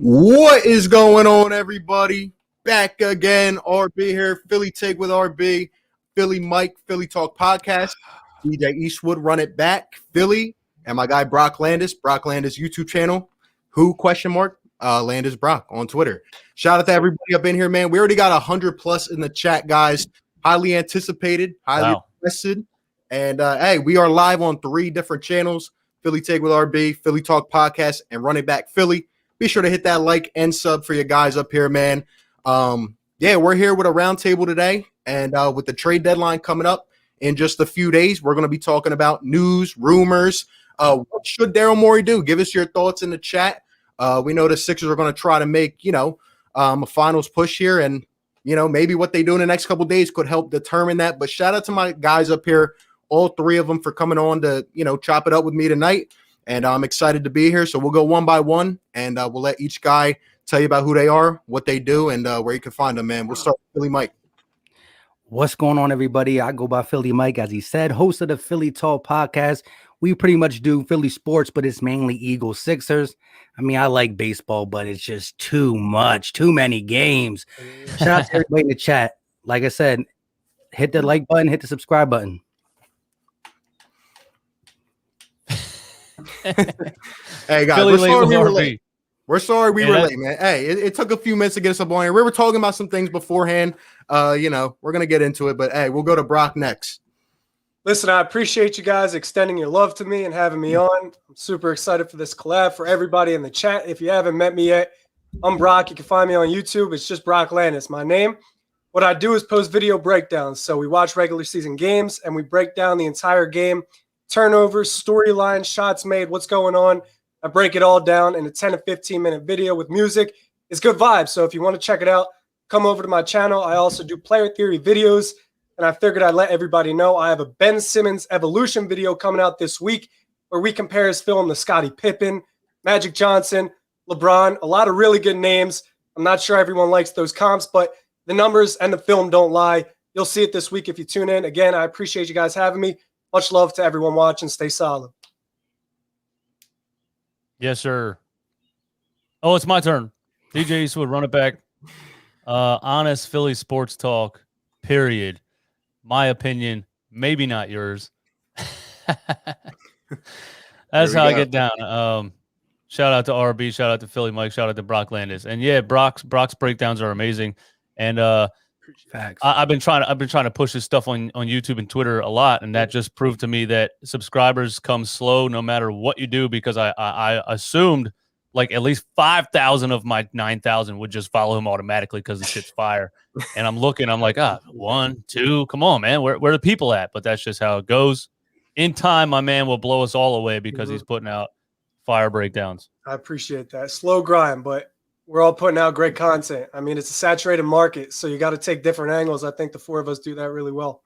What is going on, everybody? Back again, RB here. Philly Take with RB, Philly Mike, Philly Talk Podcast. DJ Eastwood, run it back. Philly, and my guy Brock Landis, YouTube channel. Who, ? Landis Brock on Twitter. Shout out to everybody up in here, man. We already got 100 plus in the chat, guys. Highly anticipated, highly requested. And, hey, we are live on 3 different channels. Philly Take with RB, Philly Talk Podcast, and Run It Back Philly. Be sure to hit that like and sub for you guys up here, man. Yeah, we're here with a roundtable today, and with the trade deadline coming up in just a few days, we're going to be talking about news, rumors. What should Daryl Morey do? Give us your thoughts in the chat. We know the Sixers are going to try to make, a finals push here, and, maybe what they do in the next couple days could help determine that. But shout out to my guys up here, all 3 of them, for coming on to, chop it up with me tonight. And I'm excited to be here. So we'll go one by one, and we'll let each guy tell you about who they are, what they do, and where you can find them, man. We'll start with Philly Mike. What's going on, everybody? I go by Philly Mike, as he said, host of the Philly Talk Podcast. We pretty much do Philly sports, but it's mainly Eagles, Sixers. I mean, I like baseball, but it's just too much, too many games. Shout out to everybody in the chat. Like I said, hit the like button, hit the subscribe button. Hey guys, we're sorry we were late, man. Hey, it took a few minutes to get us up on here. We were talking about some things beforehand. We're gonna get into it, but hey, we'll go to Brock next. Listen, I appreciate you guys extending your love to me and having me on. I'm super excited for this collab. For everybody in the chat, if you haven't met me yet, I'm Brock. You can find me on YouTube. It's just Brock Landis, my name. What I do is post video breakdowns. So we watch regular season games and we break down the entire game. Turnovers, storylines, shots made, what's going on. I break it all down in a 10 to 15-minute video with music. It's good vibes. So if you want to check it out, come over to my channel. I also do player theory videos, and I figured I'd let everybody know I have a Ben Simmons evolution video coming out this week where we compare his film to Scottie Pippen, Magic Johnson, LeBron, a lot of really good names. I'm not sure everyone likes those comps, but the numbers and the film don't lie. You'll see it this week if you tune in. Again, I appreciate you guys having me. Much love to everyone watching. Stay solid. Yes, sir. Oh, it's my turn. DJ Eastwood, run it back. Honest Philly sports talk, period. My opinion, maybe not yours. That's how I get down. Shout out to RB, shout out to Philly Mike, shout out to Brock Landis. And yeah, Brock's breakdowns are amazing. And facts. I've been trying to push this stuff on YouTube and Twitter a lot, and that just proved to me that subscribers come slow no matter what you do, because I assumed like at least 5,000 of my 9,000 would just follow him automatically because the shit's fire. And I'm like, 1, 2, come on, man, where the people at? But that's just how it goes. In time, my man will blow us all away because he's putting out fire breakdowns. I appreciate that. Slow grind, but we're all putting out great content. I mean, it's a saturated market, so you got to take different angles. I think the 4 of us do that really well.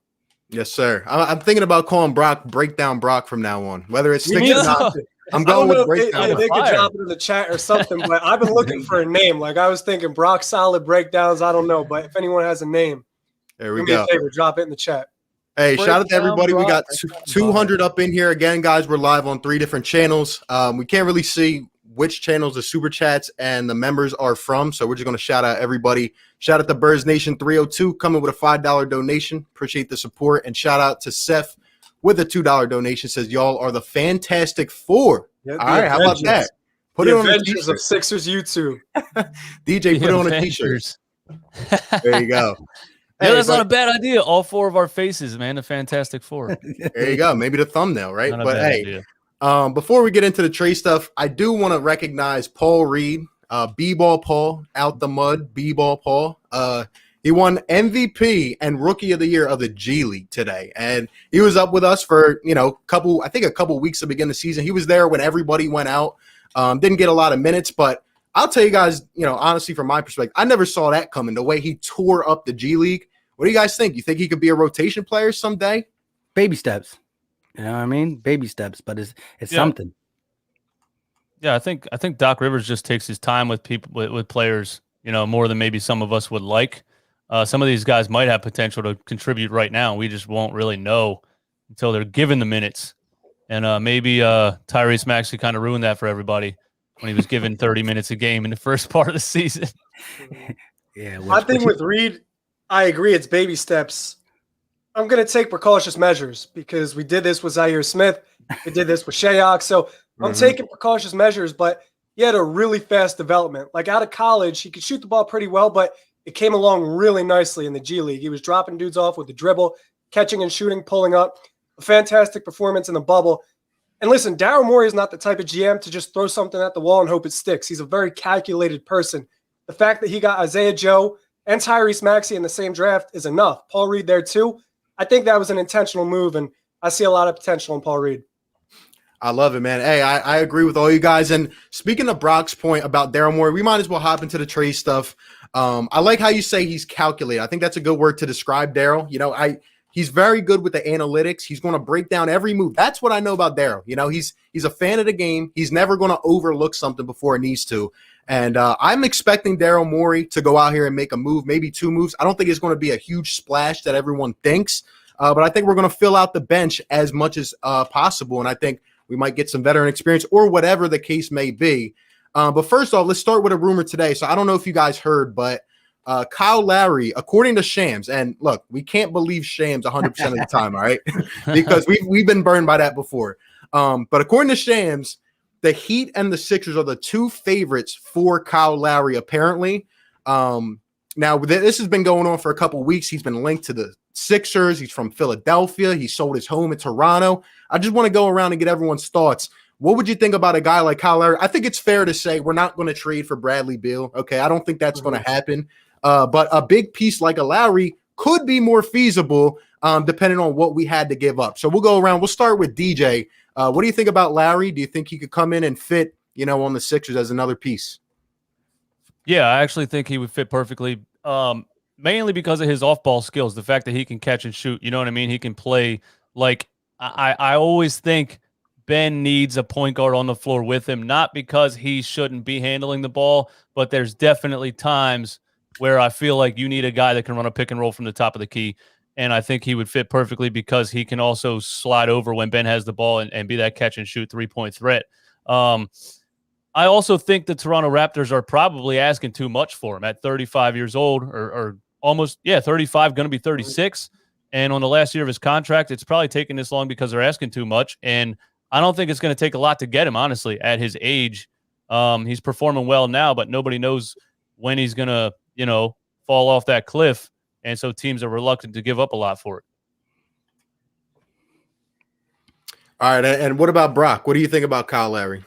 Yes, sir. I'm thinking about calling Brock Breakdown Brock from now on, whether it's sticks or not. I'm going with Breakdown. They could drop it in the chat or something, but I've been looking for a name. Like, I was thinking Brock Solid Breakdowns. I don't know, but if anyone has a name, there we do go. me a favor, drop it in the chat. Hey, shout out to everybody. We got 200 up in here. Again, guys, we're live on 3 different channels. We can't really see which channels the super chats and the members are from, so we're just going to shout out everybody. Shout out to Birds Nation 302 coming with a $5 donation. Appreciate the support. And shout out to Seth with a $2 donation. Says y'all are the Fantastic Four. Yep, all right, how about that? Put it on a t-shirt. Of Sixers YouTube. DJ, put it on a t-shirt. There you go. Yeah, that's not a bad idea. All 4 of our faces, man. The Fantastic Four. There you go. Maybe the thumbnail, right? Not but hey, idea. Before we get into the trade stuff, I do want to recognize Paul Reed, B-Ball Paul, out the mud, B-Ball Paul. He won MVP and Rookie of the Year of the G League today, and he was up with us for a couple weeks to begin the season. He was there when everybody went out. Didn't get a lot of minutes, but I'll tell you guys, honestly, from my perspective, I never saw that coming. The way he tore up the G League. What do you guys think? You think he could be a rotation player someday? Baby steps. You know what I mean? Baby steps, but it's something. Yeah, I think Doc Rivers just takes his time with people with players, more than maybe some of us would like. Some of these guys might have potential to contribute right now. We just won't really know until they're given the minutes. And maybe Tyrese Maxey kind of ruined that for everybody. when he was given 30 minutes a game in the first part of the season. Yeah, I think with Reed, I agree. It's baby steps. I'm going to take precautious measures because we did this with Zaire Smith. We did this with Shayok. So I'm taking precautious measures, but he had a really fast development. Like out of college, he could shoot the ball pretty well, but it came along really nicely in the G League. He was dropping dudes off with the dribble, catching and shooting, pulling up. A fantastic performance in the bubble. And listen, Daryl Morey is not the type of GM to just throw something at the wall and hope it sticks. He's a very calculated person. The fact that he got Isaiah Joe and Tyrese Maxey in the same draft is enough. Paul Reed there too. I think that was an intentional move, and I see a lot of potential in Paul Reed. I love it, man. Hey, I agree with all you guys. And speaking of Brock's point about Daryl Morey, we might as well hop into the trade stuff. I like how you say he's calculated. I think that's a good word to describe Daryl. You know, he's very good with the analytics. He's going to break down every move. That's what I know about Daryl. You know, he's a fan of the game. He's never going to overlook something before it needs to. And I'm expecting Daryl Morey to go out here and make a move, maybe 2 moves. I don't think it's going to be a huge splash that everyone thinks, but I think we're going to fill out the bench as much as possible. And I think we might get some veteran experience or whatever the case may be. But first off, let's start with a rumor today. So I don't know if you guys heard, but Kyle Lowry, according to Shams, and look, we can't believe Shams 100% of the time, all right? Because we've been burned by that before. But according to Shams, the Heat and the Sixers are the 2 favorites for Kyle Lowry, apparently. Now, this has been going on for a couple weeks. He's been linked to the Sixers. He's from Philadelphia. He sold his home in Toronto. I just want to go around and get everyone's thoughts. What would you think about a guy like Kyle Lowry? I think it's fair to say we're not going to trade for Bradley Beal. Okay, I don't think that's going to happen. But a big piece like a Lowry could be more feasible depending on what we had to give up. So we'll go around. We'll start with DJ. What do you think about Lowry? Do you think he could come in and fit, on the Sixers as another piece? Yeah, I actually think he would fit perfectly, mainly because of his off-ball skills, the fact that he can catch and shoot. You know what I mean? He can play like I always think Ben needs a point guard on the floor with him, not because he shouldn't be handling the ball, but there's definitely times where I feel like you need a guy that can run a pick and roll from the top of the key. And I think he would fit perfectly because he can also slide over when Ben has the ball and be that catch and shoot 3-point threat. I also think the Toronto Raptors are probably asking too much for him at 35 years old or almost, 35, going to be 36. And on the last year of his contract, it's probably taking this long because they're asking too much. And I don't think it's going to take a lot to get him, honestly, at his age. He's performing well now, but nobody knows when he's going to, fall off that cliff. And so teams are reluctant to give up a lot for it. All right. And what about Brock? What do you think about Kyle Lowry?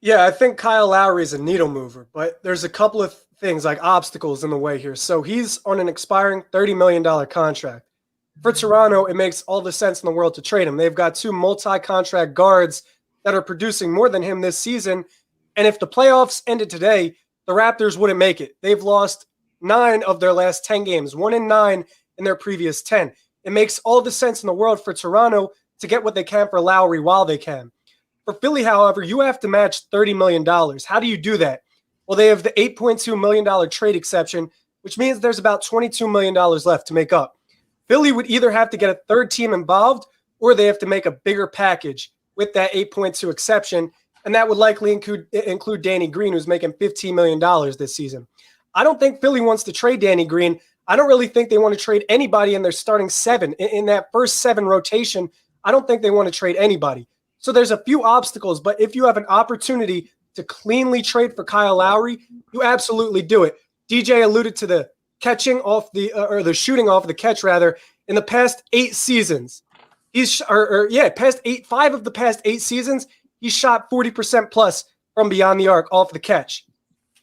Yeah, I think Kyle Lowry is a needle mover, but there's a couple of things like obstacles in the way here. So he's on an expiring $30 million contract. For Toronto, it makes all the sense in the world to trade him. They've got 2 multi-contract guards that are producing more than him this season. And if the playoffs ended today, the Raptors wouldn't make it. They've lost 9 of their last 10 games, 1-9 in their previous 10. It makes all the sense in the world for Toronto to get what they can for Lowry while they can. For Philly, however, you have to match $30 million. How do you do that? Well, they have the $8.2 million trade exception, which means there's about $22 million left to make up. Philly would either have to get a third team involved or they have to make a bigger package with that 8.2 exception, and that would likely include Danny Green, who's making $15 million this season. I don't think Philly wants to trade Danny Green. I don't really think they want to trade anybody in their starting 7. In that first 7 rotation, I don't think they want to trade anybody. So there's a few obstacles, but if you have an opportunity to cleanly trade for Kyle Lowry, you absolutely do it. DJ alluded to the catching off the shooting off the catch rather in the past 8 seasons. Five of the past 8 seasons, he shot 40% plus from beyond the arc off the catch.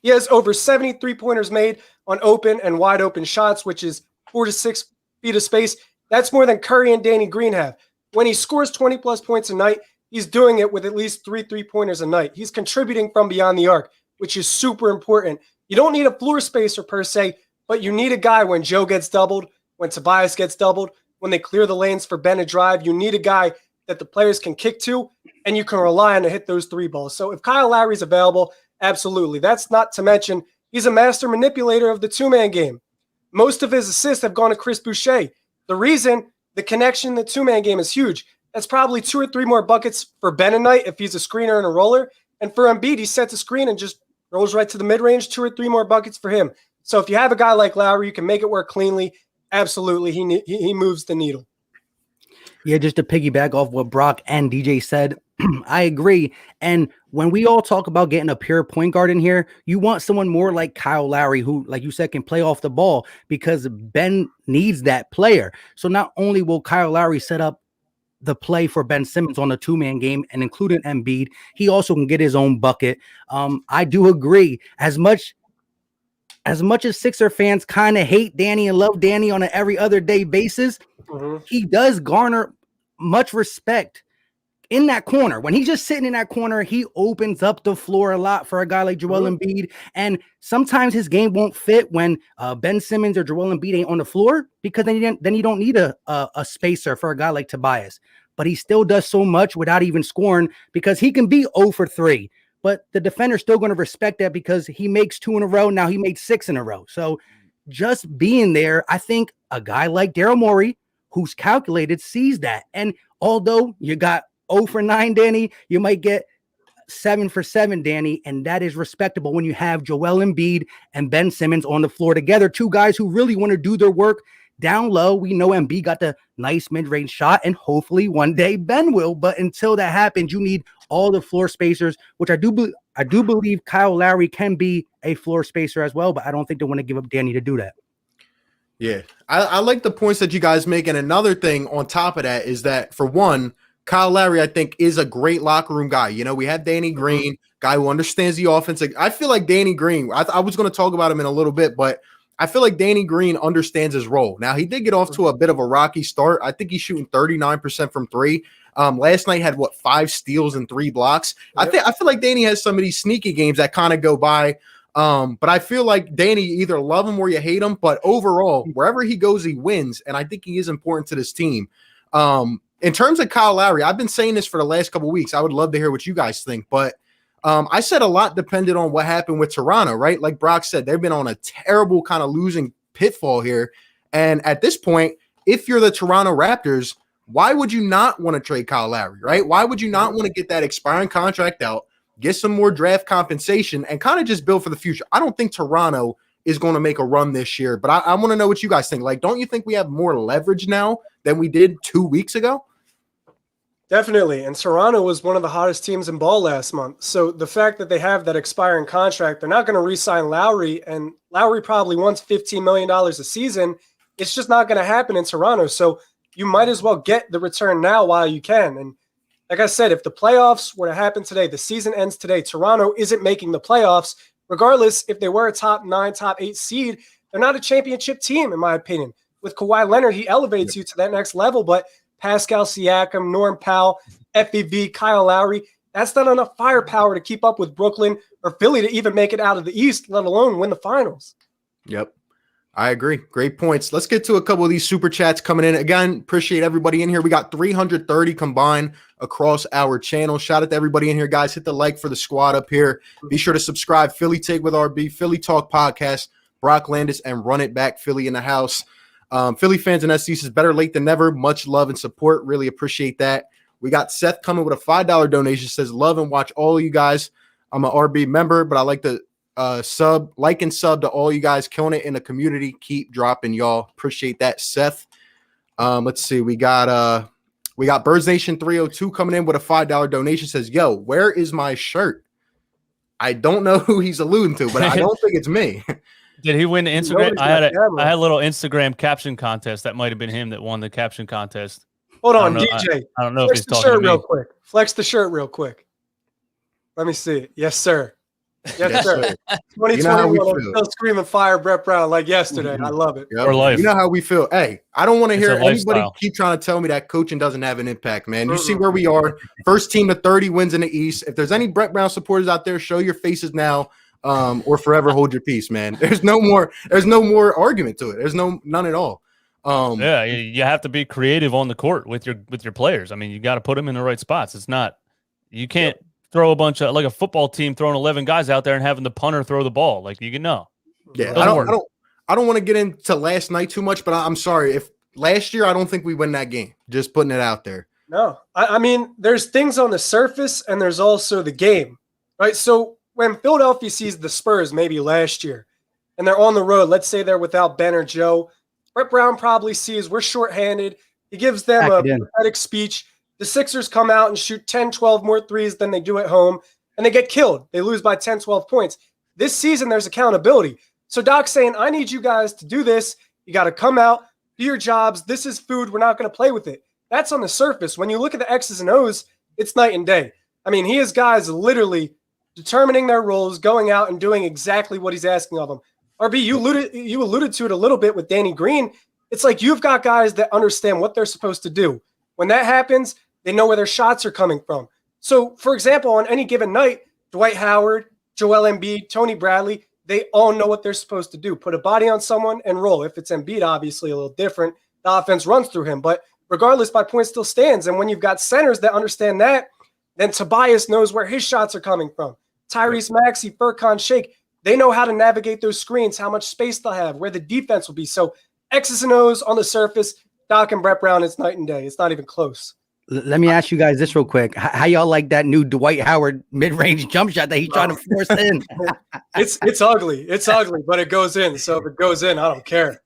He has over 70 3-pointers made on open and wide open shots, which is 4 to 6 feet of space. That's more than Curry and Danny Green have. When he scores 20 plus points a night, he's doing it with at least 3 3-pointers a night. He's contributing from beyond the arc, which is super important. You don't need a floor spacer per se, but you need a guy when Joe gets doubled, when Tobias gets doubled, when they clear the lanes for Ben to drive. You need a guy that the players can kick to, and you can rely on to hit those 3 balls. So if Kyle Lowry's available, absolutely. That's not to mention he's a master manipulator of the 2-man game. Most of his assists have gone to Chris Boucher. The reason the connection in the 2-man game is huge. That's probably 2 or 3 more buckets for Ben a night if he's a screener and a roller And for Embiid, he sets a screen and just rolls right to the mid-range, 2 or 3 more buckets for him. So if you have a guy like Lowry, you can make it work cleanly. Absolutely, he moves the needle. Yeah, just to piggyback off what Brock and DJ said, I agree. And when we all talk about getting a pure point guard in here, you want someone more like Kyle Lowry, who, like you said, can play off the ball, because Ben needs that player. So not only will Kyle Lowry set up the play for Ben Simmons on the 2-man game and including Embiid, he also can get his own bucket. I do agree. As much as Sixer fans kind of hate Danny and love Danny on an every other day basis, he does garner much respect in that corner. When he's just sitting in that corner, he opens up the floor a lot for a guy like Joel Embiid. And sometimes his game won't fit when Ben Simmons or Joel Embiid ain't on the floor, because then you don't need a spacer for a guy like Tobias. But he still does so much without even scoring, because he can be 0 for 3. But the defender's still going to respect that because he makes 2 in a row. Now he made 6 in a row. So just being there, I think a guy like Daryl Morey, who's calculated, sees that. And although you got 0 for 9, Danny, you might get 7 for 7, Danny, and that is respectable when you have Joel Embiid and Ben Simmons on the floor together, 2 guys who really want to do their work down low. We know Embiid got the nice mid-range shot, and hopefully one day Ben will. But until that happens, you need all the floor spacers, which I do believe Kyle Lowry can be a floor spacer as well, but I don't think they want to give up Danny to do that. Yeah, I like the points that you guys make. And another thing on top of that is that, for one, Kyle Lowry, I think, is a great locker room guy. You know, we have Danny Green, guy who understands the offense. I feel like Danny Green, I was going to talk about him in a little bit, but I feel like Danny Green understands his role. Now, he did get off to a bit of a rocky start. I think he's shooting 39% from 3. Last night had 5 steals and 3 blocks. Yep. I feel like Danny has some of these sneaky games that kind of go by. But I feel like Danny, you either love him or you hate him. But overall, wherever he goes, he wins. And I think he is important to this team. In terms of Kyle Lowry, I've been saying this for the last couple of weeks. I would love to hear what you guys think. But I said a lot depended on what happened with Toronto, right? Like Brock said, they've been on a terrible kind of losing pitfall here. And at this point, if you're the Toronto Raptors, why would you not want to trade Kyle Lowry, right? Why would you not want to get that expiring contract out, get some more draft compensation, and kind of just build for the future? I don't think Toronto is going to make a run this year, but I want to know what you guys think. Like, don't you think we have more leverage now than we did 2 weeks ago? Definitely. And Toronto was one of the hottest teams in ball last month. So the fact that they have that expiring contract, they're not going to re-sign Lowry, and Lowry probably wants $15 million a season. It's just not going to happen in Toronto. So you might as well get the return now while you can. And like I said, if the playoffs were to happen today, the season ends today, Toronto isn't making the playoffs. Regardless, if they were a top 9, top 8 seed, they're not a championship team, in my opinion. With Kawhi Leonard, he elevates you to that next level, but Pascal Siakam, Norm Powell, FEV, Kyle Lowry, that's not enough firepower to keep up with Brooklyn or Philly to even make it out of the East, let alone win the finals. Yep. I agree. Great points. Let's get to a couple of these super chats coming in. Again, appreciate everybody in here. We got 330 combined across our channel. Shout out to everybody in here, guys. Hit the like for the squad up here. Be sure to subscribe. Philly Take with RB, Philly Talk Podcast, Brock Landis, and Run It Back Philly in the house. Philly fans and SC is better late than never. Much love and support. Really appreciate that. We got Seth coming with a $5 donation. Says, love and watch all of you guys. I'm an RB member, but I like to sub to all you guys, killing it in the community. Keep dropping, y'all. Appreciate that, Seth. Let's see. We got Birds Nation 302 coming in with a $5 donation. Says, yo, where is my shirt? I don't know who he's alluding to, but I don't think it's me. Did he win the Instagram? I had a little Instagram caption contest. That might have been him that won the caption contest. Hold on, DJ. I don't know if he's talking to me. Real quick. Flex the shirt real quick. Let me see it. Yes, sir. Yes, sir. 2021, I'm still screaming fire Brett Brown like yesterday. I love it. Yep. For life. You know how we feel. Hey, I don't want to hear anybody keep trying to tell me that coaching doesn't have an impact, man. You see where we are. First team to 30 wins in the East. If there's any Brett Brown supporters out there, show your faces now, or forever hold your peace, man. There's no more argument to it. There's none at all. Yeah, you have to be creative on the court with your players. I mean, you got to put them in the right spots. It's not, you can't throw a bunch of, like a football team throwing 11 guys out there and having the punter throw the ball. Like, you can know. Yeah, I don't want to get into last night too much, but I'm sorry. If last year, I don't think we win that game. Just putting it out there. No, I mean, there's things on the surface and there's also the game. right? So when Philadelphia sees the Spurs maybe last year and they're on the road, let's say they're without Ben or Joe, Brett Brown probably sees we're shorthanded. He gives them a pathetic speech. The Sixers come out and shoot 10, 12 more threes than they do at home, and they get killed. They lose by 10, 12 points. This season, there's accountability. So Doc's saying, I need you guys to do this. You got to come out, do your jobs. This is food. We're not going to play with it. That's on the surface. When you look at the X's and O's, it's night and day. I mean, he has guys literally determining their roles, going out and doing exactly what he's asking of them. RB, you alluded to it a little bit with Danny Green. It's like you've got guys that understand what they're supposed to do. When that happens, they know where their shots are coming from. So, for example, on any given night, Dwight Howard, Joel Embiid, Tony Bradley, they all know what they're supposed to do. Put a body on someone and roll. If it's Embiid, obviously a little different. The offense runs through him. But regardless, my point still stands. And when you've got centers that understand that, then Tobias knows where his shots are coming from. Tyrese Maxey, Furkan Shake, they know how to navigate those screens, how much space they'll have, where the defense will be. So X's and O's on the surface, Doc and Brett Brown, it's night and day. It's not even close. Let me ask you guys this real quick. How y'all like that new Dwight Howard mid-range jump shot that he's trying to force in? It's ugly. It's ugly, but it goes in. So if it goes in, I don't care.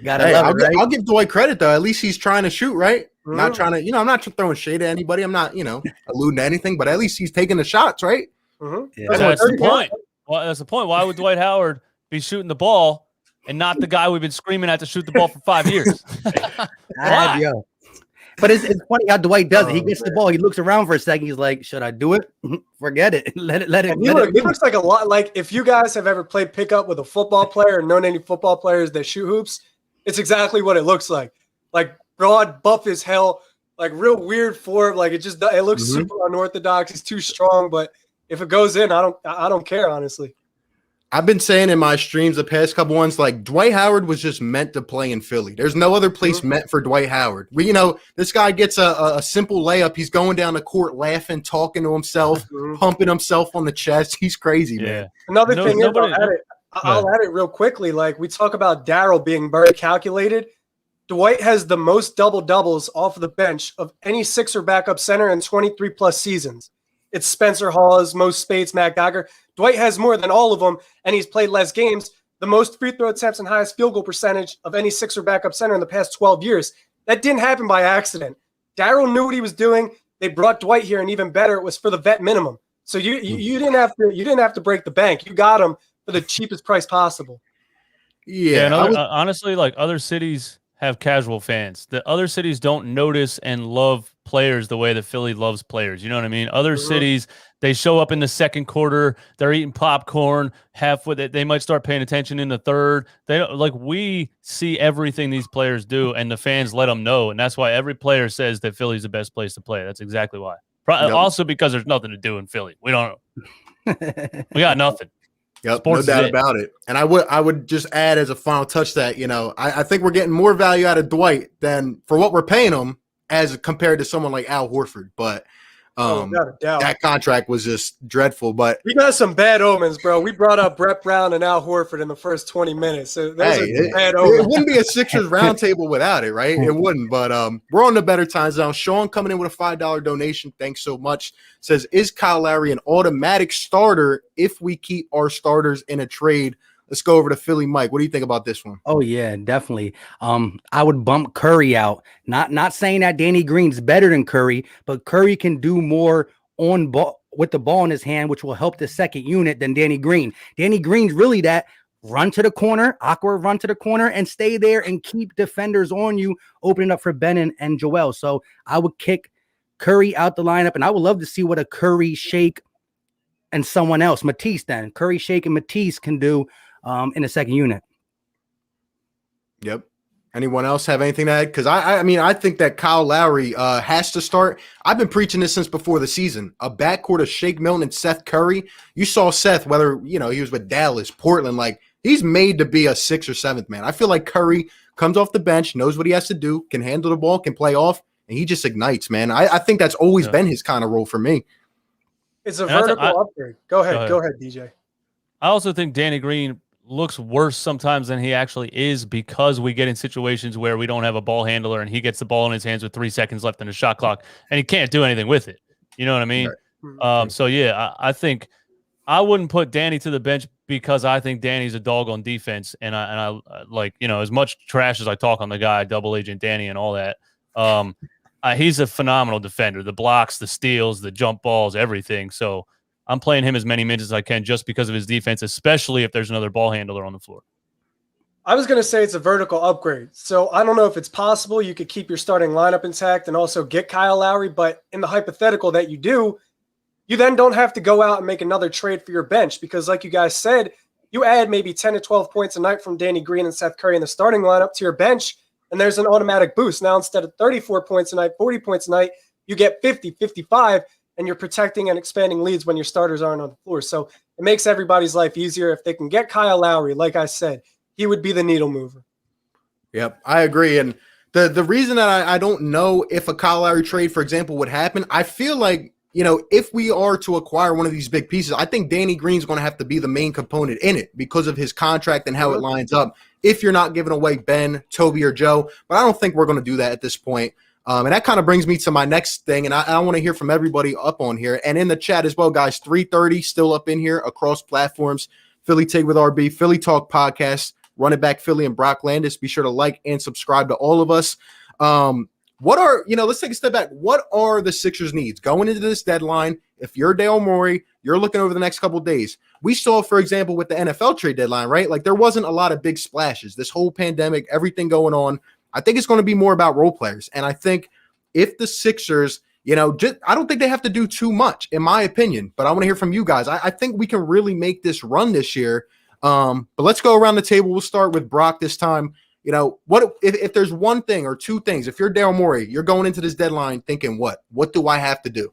I'll give Dwight credit, though. At least he's trying to shoot, right? Mm-hmm. Not trying to, I'm not throwing shade at anybody. I'm not, alluding to anything, but at least he's taking the shots, right? Mm-hmm. Yeah. That's the point. Well, that's the point. Why would Dwight Howard be shooting the ball and not the guy we've been screaming at to shoot the ball for 5 years? But it's funny how Dwight does it. He gets the ball. He looks around for a second. He's like, should I do it? Forget it. Let it. He looks like a lot. Like if you guys have ever played pickup with a football player and known any football players that shoot hoops, it's exactly what it looks like. Like broad, buff as hell, like real weird form. Like it looks super unorthodox. He's too strong, but if it goes in, I don't care, honestly. I've been saying in my streams the past couple ones, like Dwight Howard was just meant to play in Philly. There's no other place meant for Dwight Howard. This guy gets a simple layup. He's going down the court laughing, talking to himself, pumping himself on the chest. He's crazy, man. Another thing I'll add it real quickly. Like we talk about Daryl being very calculated. Dwight has the most double-doubles off of the bench of any Sixer backup center in 23-plus seasons. It's Spencer Hawes, Mo Spates, Matt Geiger. Dwight has more than all of them, and he's played less games. The most free throw attempts and highest field goal percentage of any Sixer backup center in the past 12 years. That didn't happen by accident. Daryl knew what he was doing. They brought Dwight here, and even better, it was for the vet minimum. So you didn't have to break the bank. You got him for the cheapest price possible. Yeah, honestly, like other cities have casual fans. The other cities don't notice and love players the way that Philly loves players. You know what I mean? Other cities, they show up in the second quarter, they're eating popcorn, halfway they might start paying attention in the third. They don't, like we see everything these players do, and the fans let them know, and that's why every player says that Philly's the best place to play. That's exactly why. Also because there's nothing to do in Philly. We got nothing. Yep, Sports no doubt about it. And I would just add as a final touch that, I think we're getting more value out of Dwight than for what we're paying him as compared to someone like Al Horford. But that contract was just dreadful. But we got some bad omens, bro. We brought up Brett Brown and Al Horford in the first 20 minutes. So those are bad omens. It wouldn't be a Sixers roundtable without it, right? It wouldn't. But we're on the better times now. Sean coming in with a $5 donation. Thanks so much. Says, is Kyle Lowry an automatic starter if we keep our starters in a trade? Let's go over to Philly Mike. What do you think about this one? Oh, yeah, definitely. I would bump Curry out. Not saying that Danny Green's better than Curry, but Curry can do more on ball with the ball in his hand, which will help the second unit than Danny Green. Danny Green's really that run to the corner, awkward run to the corner, and stay there and keep defenders on you, opening up for Ben and Joel. So I would kick Curry out the lineup, and I would love to see what a Curry, Shake, and someone else, Matisse then. Curry, Shake, and Matisse can do in the second unit. Yep. Anyone else have anything to add? Because I think that Kyle Lowry has to start. I've been preaching this since before the season. A backcourt of Shake Milton and Seth Curry. You saw Seth, whether he was with Dallas, Portland, like he's made to be a 6th or 7th man. I feel like Curry comes off the bench, knows what he has to do, can handle the ball, can play off, and he just ignites, man. I think that's always been his kind of role for me. It's a vertical upgrade. Go ahead, DJ. I also think Danny Green looks worse sometimes than he actually is because we get in situations where we don't have a ball handler and he gets the ball in his hands with 3 seconds left in the shot clock and he can't do anything with it. You know what I mean? Right. So yeah, I think I wouldn't put Danny to the bench because I think Danny's a dog on defense, and I like, you know, as much trash as I talk on the guy, double agent Danny and all that. He's a phenomenal defender. The blocks, the steals, the jump balls, everything. So I'm playing him as many minutes as I can just because of his defense, especially if there's another ball handler on the floor. I was going to say it's a vertical upgrade. So I don't know if it's possible you could keep your starting lineup intact and also get Kyle Lowry, but in the hypothetical that you do, you then don't have to go out and make another trade for your bench because, like you guys said, you add maybe 10 to 12 points a night from Danny Green and Seth Curry in the starting lineup to your bench, and there's an automatic boost. Now, instead of 34 points a night, 40 points a night, you get 50, 55, and you're protecting and expanding leads when your starters aren't on the floor. So it makes everybody's life easier. If they can get Kyle Lowry, like I said, he would be the needle mover. Yep, I agree. And the reason that I don't know if a Kyle Lowry trade, for example, would happen, I feel like, you know, if we are to acquire one of these big pieces, I think Danny Green's going to have to be the main component in it because of his contract and how it lines up. If you're not giving away Ben, Toby, or Joe, but I don't think we're going to do that at this point. And that kind of brings me to my next thing, and I want to hear from everybody up on here and in the chat as well, guys. 3:30 still up in here across platforms. Philly Take with RB, Philly Talk Podcast, Run It Back Philly, and Brock Landis. Be sure to like and subscribe to all of us. What are, you know, let's take a step back. What are the Sixers' needs going into this deadline? If you're Dale Morey, you're looking over the next couple of days. We saw, for example, with the NFL trade deadline, right? Like there wasn't a lot of big splashes. This whole pandemic, everything going on. I think it's going to be more about role players. And I think if the Sixers, you know, I don't think they have to do too much, in my opinion. But I want to hear from you guys. I think we can really make this run this year. But let's go around the table. We'll start with Brock this time. You know, what if there's one thing or two things, if you're Dale Morey, you're going into this deadline thinking, what do I have to do?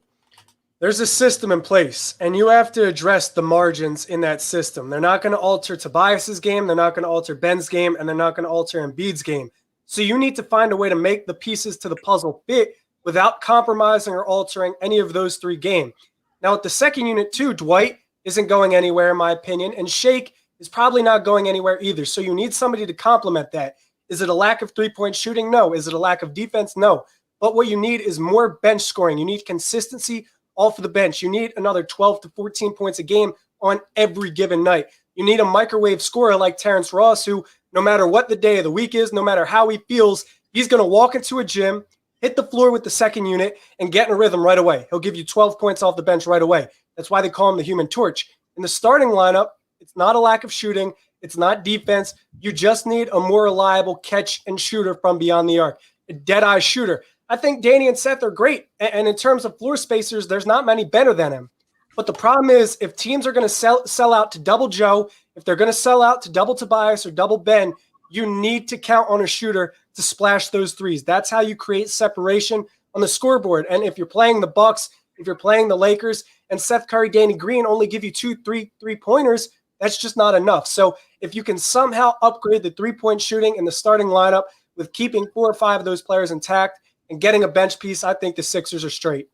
There's a system in place, and you have to address the margins in that system. They're not going to alter Tobias's game. They're not going to alter Ben's game, and they're not going to alter Embiid's game. So you need to find a way to make the pieces to the puzzle fit without compromising or altering any of those three games. Now, with the second unit too, Dwight isn't going anywhere, in my opinion, and Shake is probably not going anywhere either. So you need somebody to complement that. Is it a lack of three-point shooting? No. Is it a lack of defense? No. But what you need is more bench scoring. You need consistency off of the bench. You need another 12 to 14 points a game on every given night. You need a microwave scorer like Terrence Ross, who no matter what the day of the week is, no matter how he feels, he's going to walk into a gym, hit the floor with the second unit, and get in a rhythm right away. He'll give you 12 points off the bench right away. That's why they call him the human torch. In the starting lineup, it's not a lack of shooting. It's not defense. You just need a more reliable catch and shooter from beyond the arc, a dead-eye shooter. I think Danny and Seth are great. And in terms of floor spacers, there's not many better than him. But the problem is if teams are going to sell out to double Joe, if they're going to sell out to double Tobias or double Ben, you need to count on a shooter to splash those threes. That's how you create separation on the scoreboard. And if you're playing the Bucks, if you're playing the Lakers, and Seth Curry, Danny Green only give you 2, 3 3-pointers, that's just not enough. So if you can somehow upgrade the three-point shooting in the starting lineup with keeping 4 or 5 of those players intact and getting a bench piece, I think the Sixers are straight.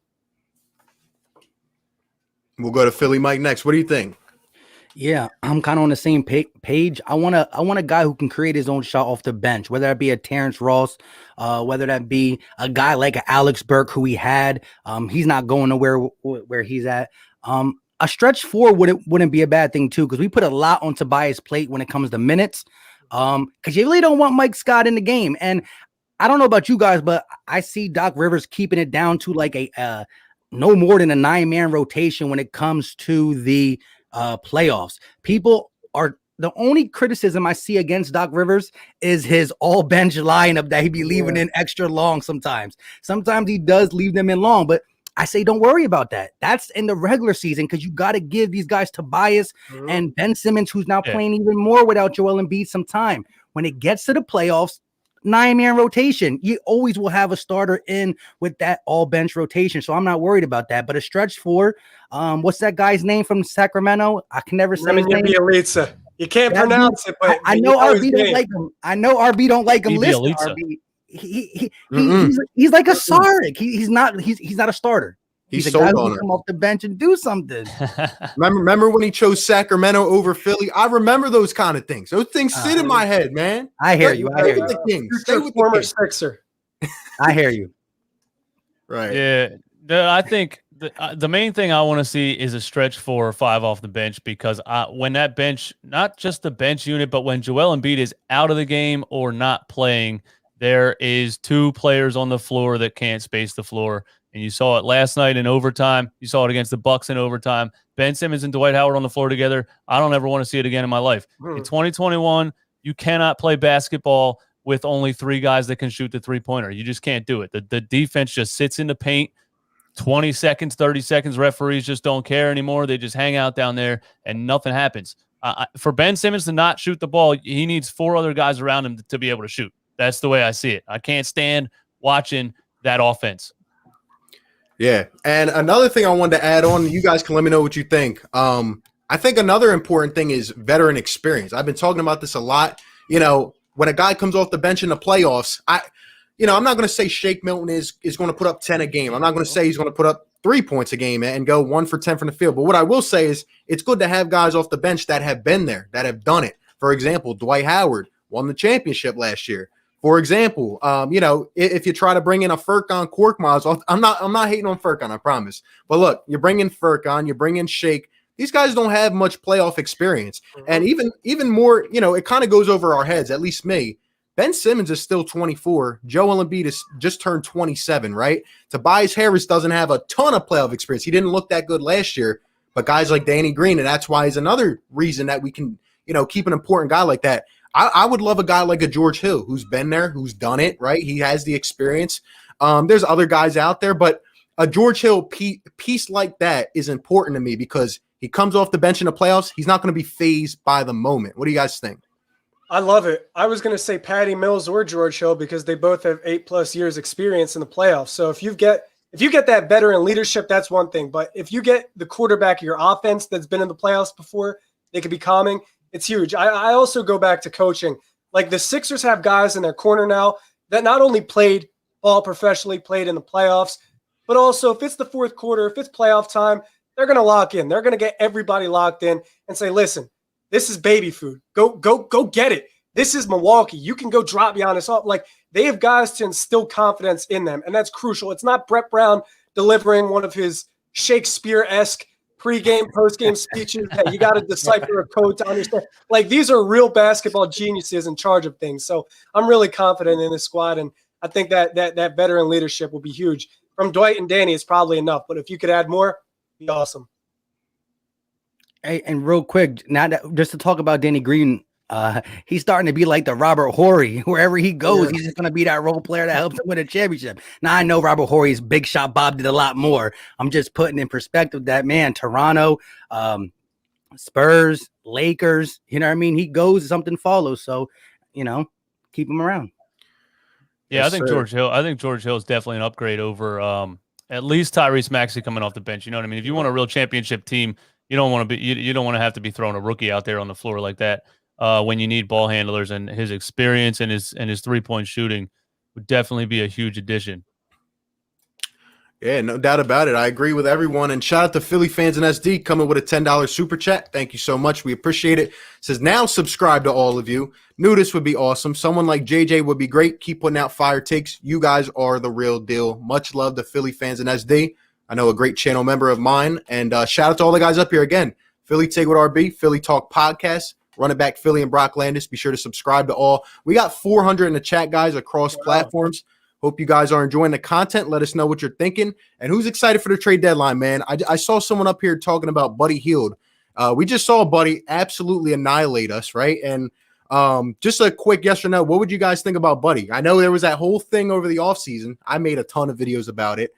We'll go to Philly Mike next. What do you think? Yeah, I'm kind of on the same page. I want a guy who can create his own shot off the bench, whether that be a Terrence Ross, whether that be a guy like Alex Burke, who we had. He's not going nowhere where he's at. A stretch 4 wouldn't be a bad thing too, because we put a lot on Tobias' plate when it comes to minutes. Because you really don't want Mike Scott in the game. And I don't know about you guys, but I see Doc Rivers keeping it down to like a no more than a 9-man rotation when it comes to the playoffs. People are the only criticism I see against Doc Rivers is his all bench lineup that he be leaving in extra long sometimes. Sometimes he does leave them in long, but I say don't worry about that. That's in the regular season because you got to give these guys Tobias and Ben Simmons, who's now playing even more without Joel Embiid, some time. When it gets to the playoffs, 9-man rotation, you always will have a starter in with that all bench rotation. So I'm not worried about that. But a stretch 4, what's that guy's name from Sacramento? I can never say his name. Bielitsa. You can't pronounce it, but I know RB don't like him. I know RB don't like him. Listen, RB. He's like a Sarek. He's not a starter. He's a guy who can come off the bench and do something. remember when he chose Sacramento over Philly? I remember those kind of things. Those things sit in my head, man. I hear you. Stay with the Kings. Stay with former Sixer. I hear you. Right. Yeah. I think The main thing I want to see is a stretch 4 or 5 off the bench, because when that bench, not just the bench unit, but when Joel Embiid is out of the game or not playing, there is 2 players on the floor that can't space the floor. And you saw it last night in overtime. You saw it against the Bucks in overtime. Ben Simmons and Dwight Howard on the floor together. I don't ever want to see it again in my life. In 2021, you cannot play basketball with only 3 guys that can shoot the three-pointer. You just can't do it. The defense just sits in the paint. 20 seconds, 30 seconds, referees just don't care anymore. They just hang out down there and nothing happens. For Ben Simmons to not shoot the ball, he needs 4 other guys around him to be able to shoot. That's the way I see it. I can't stand watching that offense. Yeah. And another thing I wanted to add on, you guys can let me know what you think. I think another important thing is veteran experience. I've been talking about this a lot. You know, when a guy comes off the bench in the playoffs, I'm not going to say Shake Milton is going to put up 10 a game. I'm not going to say he's going to put up 3 points a game and go 1 for 10 from the field. But what I will say is it's good to have guys off the bench that have been there, that have done it. For example, Dwight Howard won the championship last year. For example, if you try to bring in a Furkan Korkmaz, I'm not hating on Furkan, I promise. But look, you bring in Furkan, you bring in Shake. These guys don't have much playoff experience. And even more, it kind of goes over our heads, at least me. Ben Simmons is still 24. Joel Embiid is just turned 27, right? Tobias Harris doesn't have a ton of playoff experience. He didn't look that good last year. But guys like Danny Green, and that's why is another reason that we can, keep an important guy like that. I would love a guy like a George Hill who's been there, who's done it, right? He has the experience. There's other guys out there, but a George Hill piece like that is important to me because he comes off the bench in the playoffs. He's not going to be fazed by the moment. What do you guys think? I love it. I was going to say Patty Mills or George Hill because they both have 8+ years experience in the playoffs. So if you get that veteran leadership, that's one thing. But if you get the quarterback of your offense that's been in the playoffs before, they could be calming. It's huge. I also go back to coaching. Like the Sixers have guys in their corner now that not only played ball professionally, played in the playoffs, but also if it's the fourth quarter, if it's playoff time, they're going to lock in. They're going to get everybody locked in and say, listen, this is baby food. Go get it. This is Milwaukee. You can go drop Giannis off. Like they have guys to instill confidence in them, and that's crucial. It's not Brett Brown delivering one of his Shakespeare-esque pre-game, post-game speeches that you got to decipher a code to understand. Like these are real basketball geniuses in charge of things. So I'm really confident in this squad, and I think that veteran leadership will be huge. From Dwight and Danny, it's probably enough, but if you could add more, it'd be awesome. Hey, and real quick, just to talk about Danny Green, he's starting to be like the Robert Horry. Wherever he goes, he's just going to be that role player that helps him win a championship. Now, I know Robert Horry's big shot Bob did a lot more. I'm just putting in perspective that, man, Toronto, Spurs, Lakers, you know what I mean? He goes, something follows. So, keep him around. Yeah, yes, I think George Hill is definitely an upgrade over at least Tyrese Maxey coming off the bench. You know what I mean? If you want a real championship team, you don't want to have to be throwing a rookie out there on the floor like that. When you need ball handlers, and his experience and his 3-point shooting would definitely be a huge addition. Yeah, no doubt about it. I agree with everyone. And shout out to Philly Fans and SD coming with a $10 super chat. Thank you so much. We appreciate it. It says, now subscribe to all of you. Knew this would be awesome. Someone like JJ would be great. Keep putting out fire takes. You guys are the real deal. Much love to Philly Fans and SD. I know a great channel member of mine. And shout out to all the guys up here again. Philly Take with RB, Philly Talk Podcast, Running Back Philly and Brock Landis. Be sure to subscribe to all. We got 400 in the chat, guys, across platforms. Hope you guys are enjoying the content. Let us know what you're thinking. And who's excited for the trade deadline, man? I saw someone up here talking about Buddy Hield. We just saw Buddy absolutely annihilate us, right? And just a quick yes or no, what would you guys think about Buddy? I know there was that whole thing over the offseason. I made a ton of videos about it.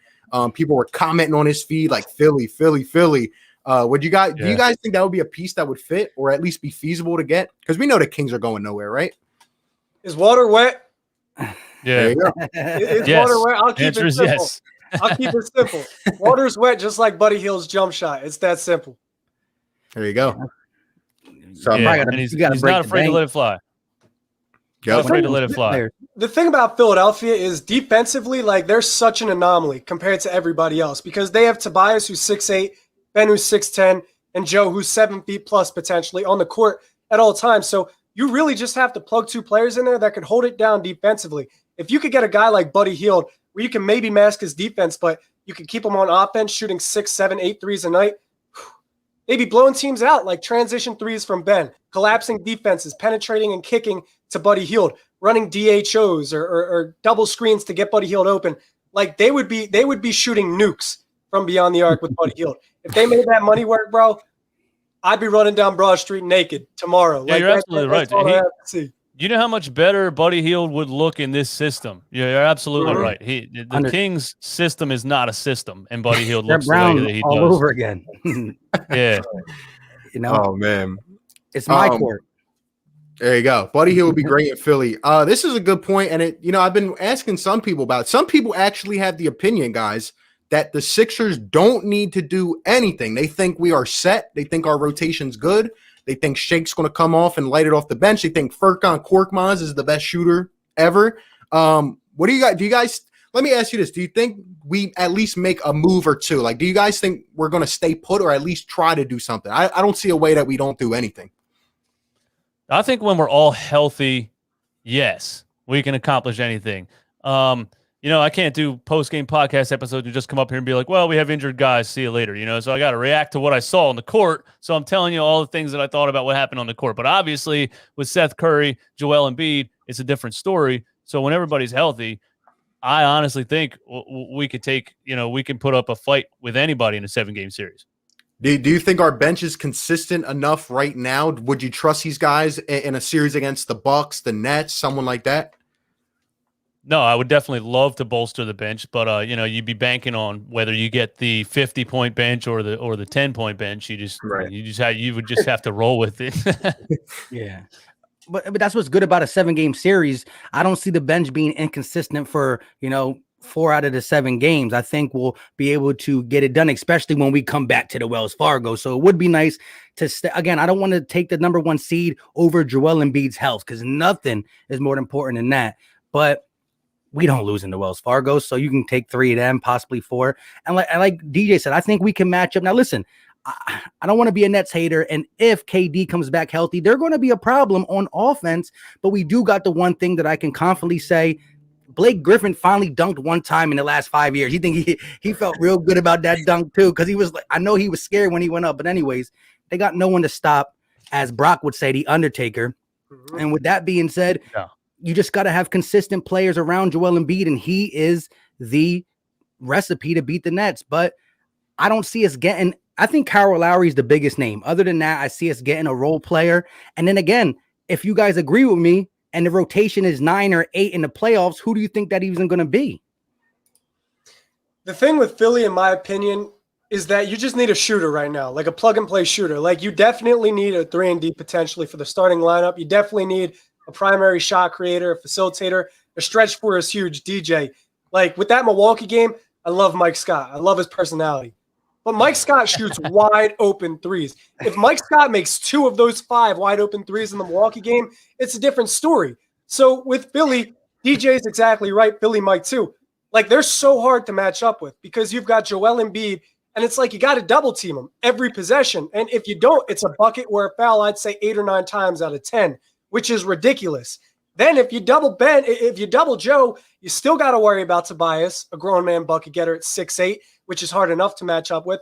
People were commenting on his feed like Philly, Philly, Philly. Do you guys think that would be a piece that would fit or at least be feasible to get? Because we know the Kings are going nowhere, right? Is water wet? Yeah. Is water wet? I'll keep it simple. Yes. I'll keep it simple. Water's wet just like Buddy Hield's jump shot. It's that simple. There you go. So he's not afraid to let it fly. Not afraid to let it fly. The thing about Philadelphia is defensively, like they're such an anomaly compared to everybody else because they have Tobias who's 6'8", Ben who's 6'10", and Joe who's 7 feet plus potentially on the court at all times. So you really just have to plug 2 players in there that could hold it down defensively. If you could get a guy like Buddy Hield where you can maybe mask his defense, but You can keep them on offense, shooting 6, 7, 8 threes a night. Maybe blowing teams out like transition threes from Ben, collapsing defenses, penetrating and kicking to Buddy Hield, running DHOs or double screens to get Buddy Hield open. Like they would be shooting nukes from beyond the arc with Buddy Hield. If they made that money work, bro, I'd be running down Broad Street naked tomorrow. Yeah, like, you're absolutely right. all I have to see. You know how much better Buddy Hield would look in this system. Yeah, you're absolutely right. The Kings system is not a system, and Buddy Hield looks the way that he all does. over again. Yeah. Oh man, it's my court. There you go. Buddy Hield would be great at Philly. This is a good point, and I've been asking some people about it. Some people actually have the opinion, guys, that the Sixers don't need to do anything. They think we are set. They think our rotation's good. They think Shake's going to come off and light it off the bench. They think Furkan Korkmaz is the best shooter ever. What do you guys? Let me ask you this. Do you think we at least make a move or two? Like, do you guys think we're going to stay put or at least try to do something? I don't see a way that we don't do anything. I think when we're all healthy, yes, we can accomplish anything. I can't do post-game podcast episodes and just come up here and be like, well, we have injured guys. See you later. So I got to react to what I saw on the court. So I'm telling you all the things that I thought about what happened on the court. But obviously with Seth Curry, Joel Embiid, it's a different story. So when everybody's healthy, I honestly think we could we can put up a fight with anybody in a 7-game series. Do you think our bench is consistent enough right now? Would you trust these guys in a series against the Bucks, the Nets, someone like that? No, I would definitely love to bolster the bench, but you'd be banking on whether you get the 50-point bench or the 10-point bench. You would just have to roll with it. Yeah. But that's what's good about a 7-game series. I don't see the bench being inconsistent for, 4 out of the 7 games. I think we'll be able to get it done, especially when we come back to the Wells Fargo. So it would be nice to again, I don't want to take the number 1 seed over Joel Embiid's health because nothing is more important than that. But we don't lose in the Wells Fargo, so you can take 3 of them, possibly 4. And like DJ said, I think we can match up. Now, listen, I don't want to be a Nets hater, and if KD comes back healthy, they're going to be a problem on offense, but we do got the one thing that I can confidently say. Blake Griffin finally dunked one time in the last 5 years. You think he felt real good about that dunk too? Because he was like, I know he was scared when he went up, but anyways, they got no one to stop, as Brock would say, the Undertaker. Mm-hmm. And with that being said, you just got to have consistent players around Joel Embiid, and he is the recipe to beat the Nets. But I don't see us getting. I think Kyle Lowry is the biggest name. Other than that, I see us getting a role player. And then again, if you guys agree with me, and the rotation is 9 or 8 in the playoffs, who do you think that even going to be? The thing with Philly, in my opinion, is that you just need a shooter right now, like a plug-and-play shooter. Like, you definitely need a 3-and-D potentially for the starting lineup. You definitely need a primary shot creator, a facilitator. A stretch four is huge, DJ. Like, with that Milwaukee game, I love Mike Scott. I love his personality. But Mike Scott shoots wide open threes. If Mike Scott makes 2 of those 5 wide open threes in the Milwaukee game, it's a different story. So with Philly, DJ's exactly right. Philly Mike too. Like, they're so hard to match up with because you've got Joel Embiid, and it's like you got to double team him every possession. And if you don't, it's a bucket or a foul, I'd say 8 or 9 times out of 10, which is ridiculous. Then if you double Joe, you still got to worry about Tobias, a grown man bucket getter at 6'8", which is hard enough to match up with.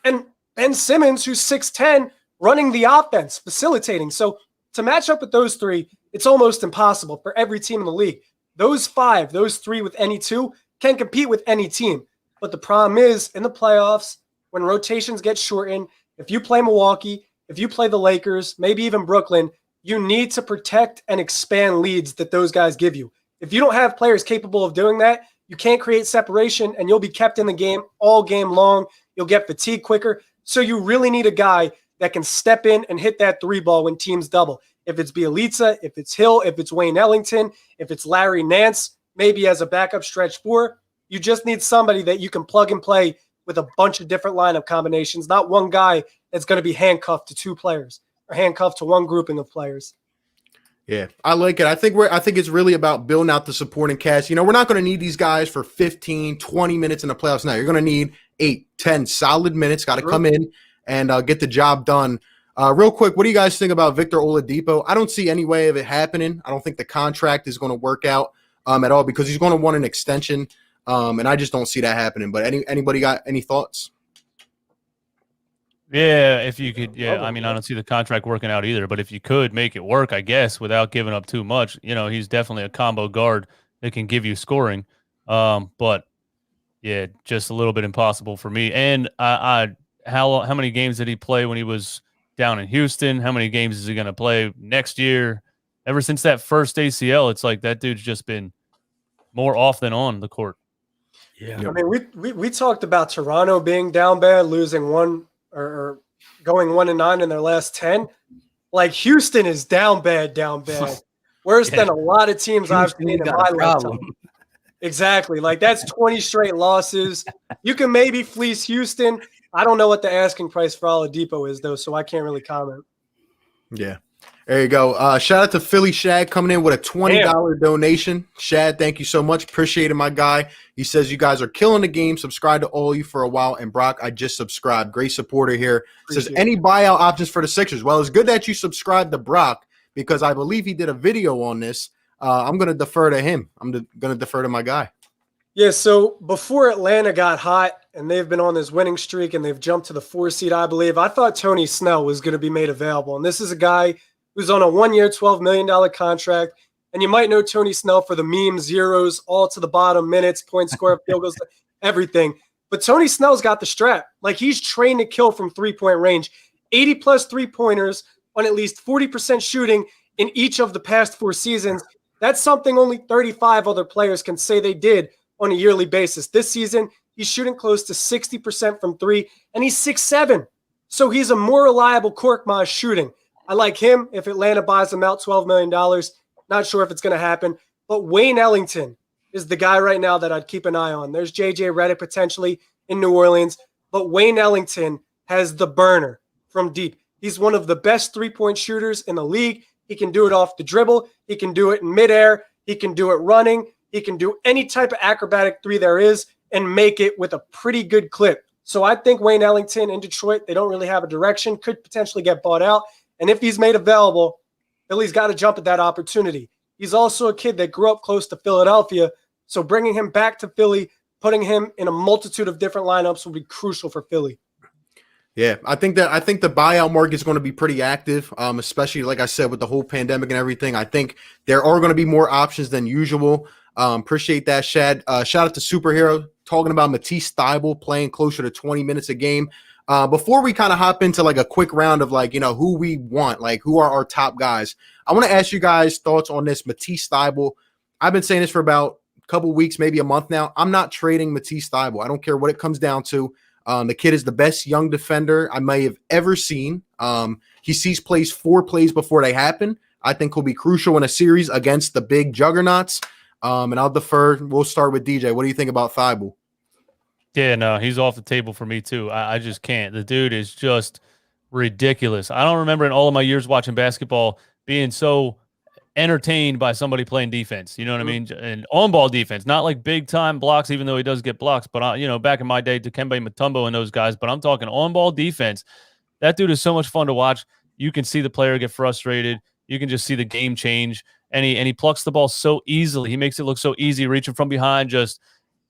And Ben Simmons, who's 6'10", running the offense, facilitating. So to match up with those 3, it's almost impossible for every team in the league. Those 5, those 3 with any 2 can compete with any team. But the problem is in the playoffs, when rotations get shortened, if you play Milwaukee, if you play the Lakers, maybe even Brooklyn, you need to protect and expand leads that those guys give you. If you don't have players capable of doing that, you can't create separation, and you'll be kept in the game all game long. You'll get fatigued quicker. So you really need a guy that can step in and hit that 3 ball when teams double. If it's Bielitsa, if it's Hill, if it's Wayne Ellington, if it's Larry Nance, maybe as a backup stretch 4, you just need somebody that you can plug and play with a bunch of different lineup combinations, not one guy that's going to be handcuffed to 2 players or handcuffed to one grouping of players. Yeah, I like it. I think it's really about building out the supporting cast. We're not going to need these guys for 15, 20 minutes in the playoffs now. You're going to need 8, 10 solid minutes. Got to come in and get the job done. Real quick, what do you guys think about Victor Oladipo? I don't see any way of it happening. I don't think the contract is going to work out at all because he's going to want an extension. And I just don't see that happening. But anybody got any thoughts? Yeah, if you could, I mean, I don't see the contract working out either, but if you could make it work, I guess, without giving up too much, he's definitely a combo guard that can give you scoring. But yeah, just a little bit impossible for me. And how many games did he play when he was down in Houston? How many games is he going to play next year? Ever since that first ACL, it's like that dude's just been more off than on the court. Yeah, I mean, we talked about Toronto being down bad, losing one or going 1-9 in their last 10. Like Houston is down bad, worse than a lot of teams I've seen in my lifetime. Exactly. Like that's 20 straight losses. You can maybe fleece Houston. I don't know what the asking price for Oladipo is though, so I can't really comment. Yeah. There you go. Shout out to Philly Shad coming in with a $20 donation. Shad, thank you so much. Appreciate it, my guy. He says you guys are killing the game. Subscribe to all of you for a while. And Brock, I just subscribed. Great supporter here. Says any buyout options for the Sixers? Well, it's good that you subscribed to Brock because I believe he did a video on this. I'm going to defer to him. I'm going to defer to my guy. Yeah, so before Atlanta got hot and they've been on this winning streak and they've jumped to the 4 seed, I believe, I thought Tony Snell was going to be made available. And this is a guy who's on a 1-year, $12 million contract. And you might know Tony Snell for the memes, zeros, all to the bottom, minutes, points scored, field goals, everything. But Tony Snell's got the strap. Like he's trained to kill from three-point range. 80-plus three-pointers on at least 40% shooting in each of the past 4 seasons. That's something only 35 other players can say they did on a yearly basis. This season, he's shooting close to 60% from 3, and he's 6'7". So he's a more reliable Korkmaz shooting. I like him. If Atlanta buys him out $12 million, not sure if it's going to happen. But Wayne Ellington is the guy right now that I'd keep an eye on. There's J.J. Redick potentially in New Orleans, but Wayne Ellington has the burner from deep. He's one of the best three-point shooters in the league. He can do it off the dribble. He can do it in midair. He can do it running. He can do any type of acrobatic three there is and make it with a pretty good clip. So I think Wayne Ellington in Detroit, they don't really have a direction, could potentially get bought out. And if he's made available, Philly's got to jump at that opportunity. He's also a kid that grew up close to Philadelphia. So bringing him back to Philly, putting him in a multitude of different lineups will be crucial for Philly. Yeah, I think the buyout market is going to be pretty active, especially, like I said, with the whole pandemic and everything. I think there are going to be more options than usual. Appreciate that, Shad. Shout out to Superhero talking about Matisse Thybulle playing closer to 20 minutes a game. Before we kind of hop into like a quick round of like, who we want, like who are our top guys, I want to ask you guys thoughts on this Matisse Thybulle. I've been saying this for about a couple weeks, maybe a month now. I'm not trading Matisse Thybulle. I don't care what it comes down to. The kid is the best young defender I may have ever seen. He sees plays 4 plays before they happen. I think he'll be crucial in a series against the big juggernauts. And I'll defer. We'll start with DJ. What do you think about Thybulle? Yeah, no, he's off the table for me too. I just can't. The dude is just ridiculous. I don't remember in all of my years watching basketball being so entertained by somebody playing defense. You know what I mean? And on-ball defense, not like big-time blocks, even though he does get blocks. But, back in my day, Dikembe Mutombo and those guys. But I'm talking on-ball defense. That dude is so much fun to watch. You can see the player get frustrated. You can just see the game change. And he plucks the ball so easily. He makes it look so easy, reaching from behind.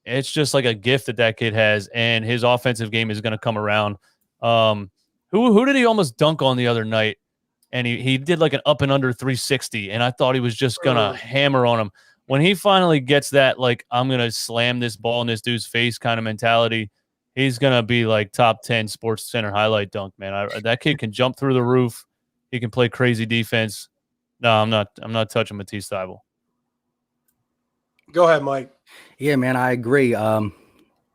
It's just like a gift that kid has. And his offensive game is going to come around. Who did he almost dunk on the other night? And he did like an up and under 360, and I thought he was just going to hammer on him. When he finally gets that, like, I'm going to slam this ball in this dude's face kind of mentality, he's going to be like top 10 Sports Center highlight dunk, man. That kid can jump through the roof. He can play crazy defense. No, I'm not touching Matisse Thybulle. Go ahead, Mike. Yeah, man, I agree.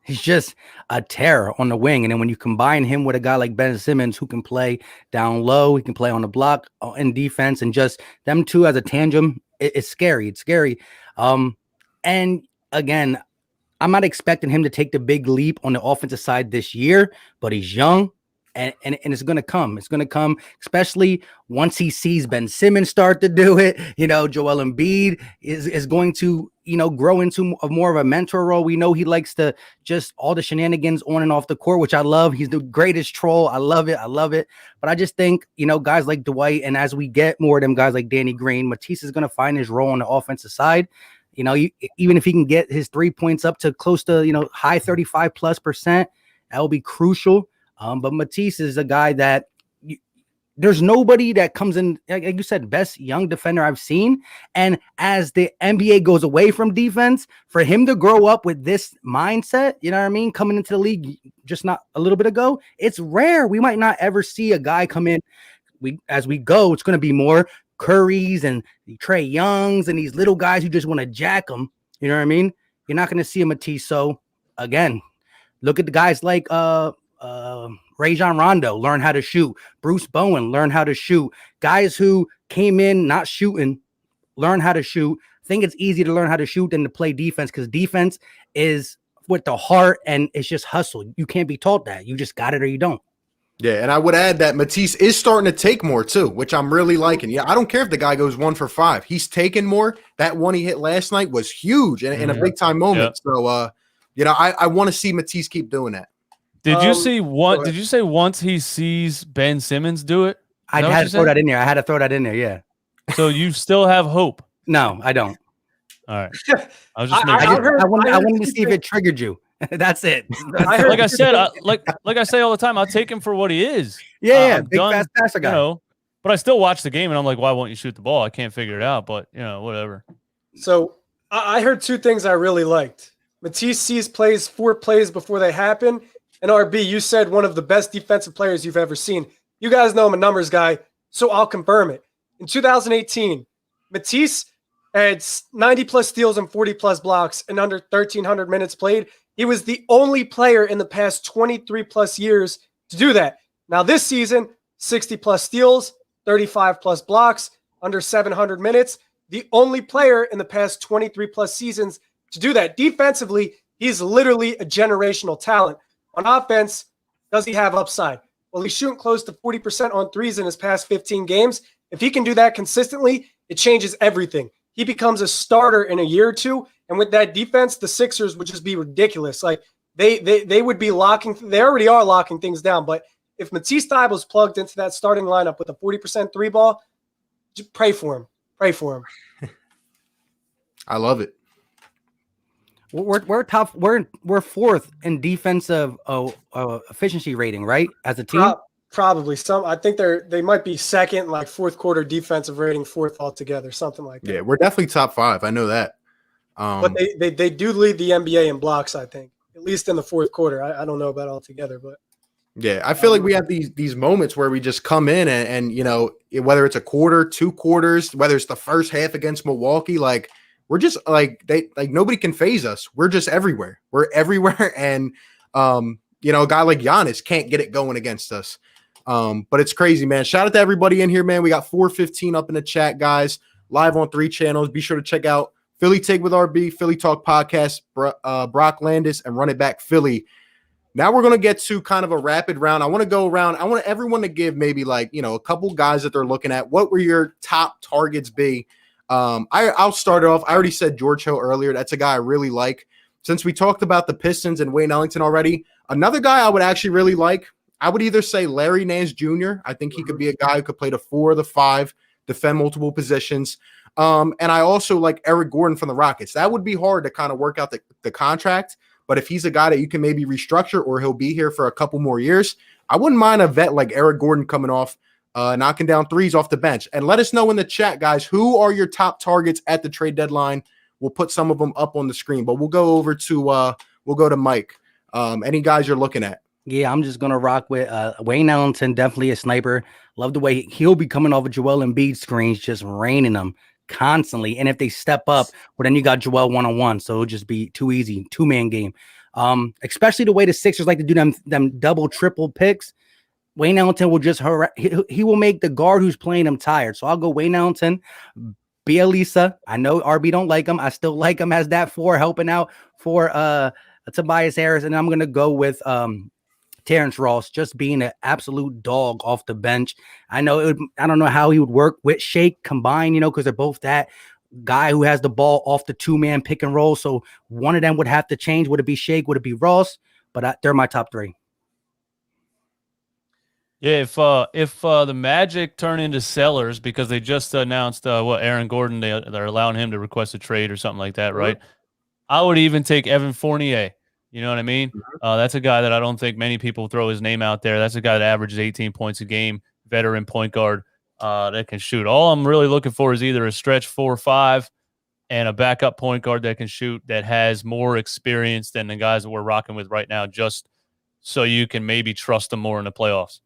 He's just a terror on the wing. And then when you combine him with a guy like Ben Simmons who can play down low, he can play on the block in defense, and just them two as a tandem, it's scary. It's scary. And again, I'm not expecting him to take the big leap on the offensive side this year, but he's young. And it's going to come. It's going to come, especially once he sees Ben Simmons start to do it. Joel Embiid is going to, grow into more of a mentor role. We know he likes to just all the shenanigans on and off the court, which I love. He's the greatest troll. I love it. But I just think, guys like Dwight, and as we get more of them guys like Danny Green, Matisse is going to find his role on the offensive side. Even if he can get his 3 points up to close to, high 35+%, that will be crucial. But Matisse is a guy that there's nobody that comes in, like you said, best young defender I've seen. And as the NBA goes away from defense, for him to grow up with this mindset, you know what I mean? Coming into the league just not a little bit ago, it's rare. We might not ever see a guy come in. As we go, it's going to be more Currys and Trae Youngs and these little guys who just want to jack them. You know what I mean? You're not going to see a Matisse. So again, look at the guys like Rajon Rondo, learn how to shoot. Bruce Bowen, learn how to shoot. Guys who came in not shooting, learn how to shoot. I think it's easier to learn how to shoot than to play defense, because defense is with the heart and it's just hustle. You can't be taught that. You just got it or you don't. Yeah, and I would add that Matisse is starting to take more too, which I'm really liking. Yeah, I don't care if the guy goes 1 for 5. He's taking more. That one he hit last night was huge and in a big time moment. So, I want to see Matisse keep doing that. Did you see one? Did you say once he sees Ben Simmons do it? I had to throw that in there. I had to throw that in there. Yeah. So you still have hope? No, I don't. All right. I was just making sure. I wanted to see if it triggered you. That's it. Like I said, like I say all the time, I'll take him for what he is. Yeah, big fast passer guy. But I still watch the game and I'm like, why won't you shoot the ball? I can't figure it out. But whatever. So I heard 2 things I really liked. Matisse sees plays 4 plays before they happen. And RB, you said one of the best defensive players you've ever seen. You guys know I'm a numbers guy, so I'll confirm it. In 2018, Matisse had 90+ steals and 40+ blocks in under 1,300 minutes played. He was the only player in the past 23+ years to do that. Now this season, 60+ steals, 35+ blocks, under 700 minutes. The only player in the past 23+ seasons to do that. Defensively, he's literally a generational talent. On offense, does he have upside? Well, he's shooting close to 40% on threes in his past 15 games. If he can do that consistently, it changes everything. He becomes a starter in a year or two. And with that defense, the Sixers would just be ridiculous. Like they would be they already are locking things down. But if Matisse Thybulle's plugged into that starting lineup with a 40% 3 ball, just pray for him. Pray for him. I love it. We're top. We're 4th in defensive efficiency rating, right? As a team, probably some. I think they might be 2nd, like 4th quarter defensive rating, 4th altogether, something like that. Yeah, we're definitely top 5. I know that. But they do lead the NBA in blocks. I think at least in the 4th quarter. I don't know about altogether, but yeah, I feel like we have these moments where we just come in and whether it's a quarter, 2 quarters, whether it's the first half against Milwaukee, like. We're just nobody can phase us. We're just everywhere. We're everywhere. And, a guy like Giannis can't get it going against us. But it's crazy, man. Shout out to everybody in here, man. We got 415 up in the chat, guys, live on 3 channels. Be sure to check out Philly Take with RB, Philly Talk Podcast, Brock Landis, and Run It Back Philly. Now we're going to get to kind of a rapid round. I want to go around. I want everyone to give maybe a couple guys that they're looking at. What were your top targets be? I'll start it off. I already said George Hill earlier. That's a guy I really like. Since we talked about the Pistons and Wayne Ellington already, another guy I would actually really like, I would either say Larry Nance Jr. I think he could be a guy who could play the 4 or the 5, defend multiple positions. And I also like Eric Gordon from the Rockets. That would be hard to kind of work out the contract, but if he's a guy that you can maybe restructure or he'll be here for a couple more years, I wouldn't mind a vet like Eric Gordon coming off, knocking down threes off the bench. And let us know in the chat, guys, who are your top targets at the trade deadline? We'll put some of them up on the screen, but we'll go over to we'll go to Mike. Any guys you're looking at? Yeah, I'm just gonna rock with Wayne Ellington, definitely a sniper. Love the way he'll be coming off of Joel Embiid screens, just raining them constantly. And if they step up, well, then you got Joel 1-on-1, so it'll just be too easy, 2-man game. Especially the way the Sixers like to do them double, triple picks. Wayne Ellington will just he will make the guard who's playing him tired. So I'll go Wayne Ellington, Bielisa. I know RB don't like him. I still like him as that 4 helping out for Tobias Harris. And I'm gonna go with Terrence Ross, just being an absolute dog off the bench. I don't know how he would work with Shake combined, because they're both that guy who has the ball off the 2-man pick and roll. So one of them would have to change. Would it be Shake? Would it be Ross? But they're my top 3. Yeah, if the Magic turn into sellers because they just announced Aaron Gordon, they're allowing him to request a trade or something like that, right? I would even take Evan Fournier. You know what I mean? That's a guy that I don't think many people throw his name out there. That's a guy that averages 18 points a game, veteran point guard that can shoot. All I'm really looking for is either a stretch 4 or 5 and a backup point guard that can shoot that has more experience than the guys that we're rocking with right now, just so you can maybe trust them more in the playoffs.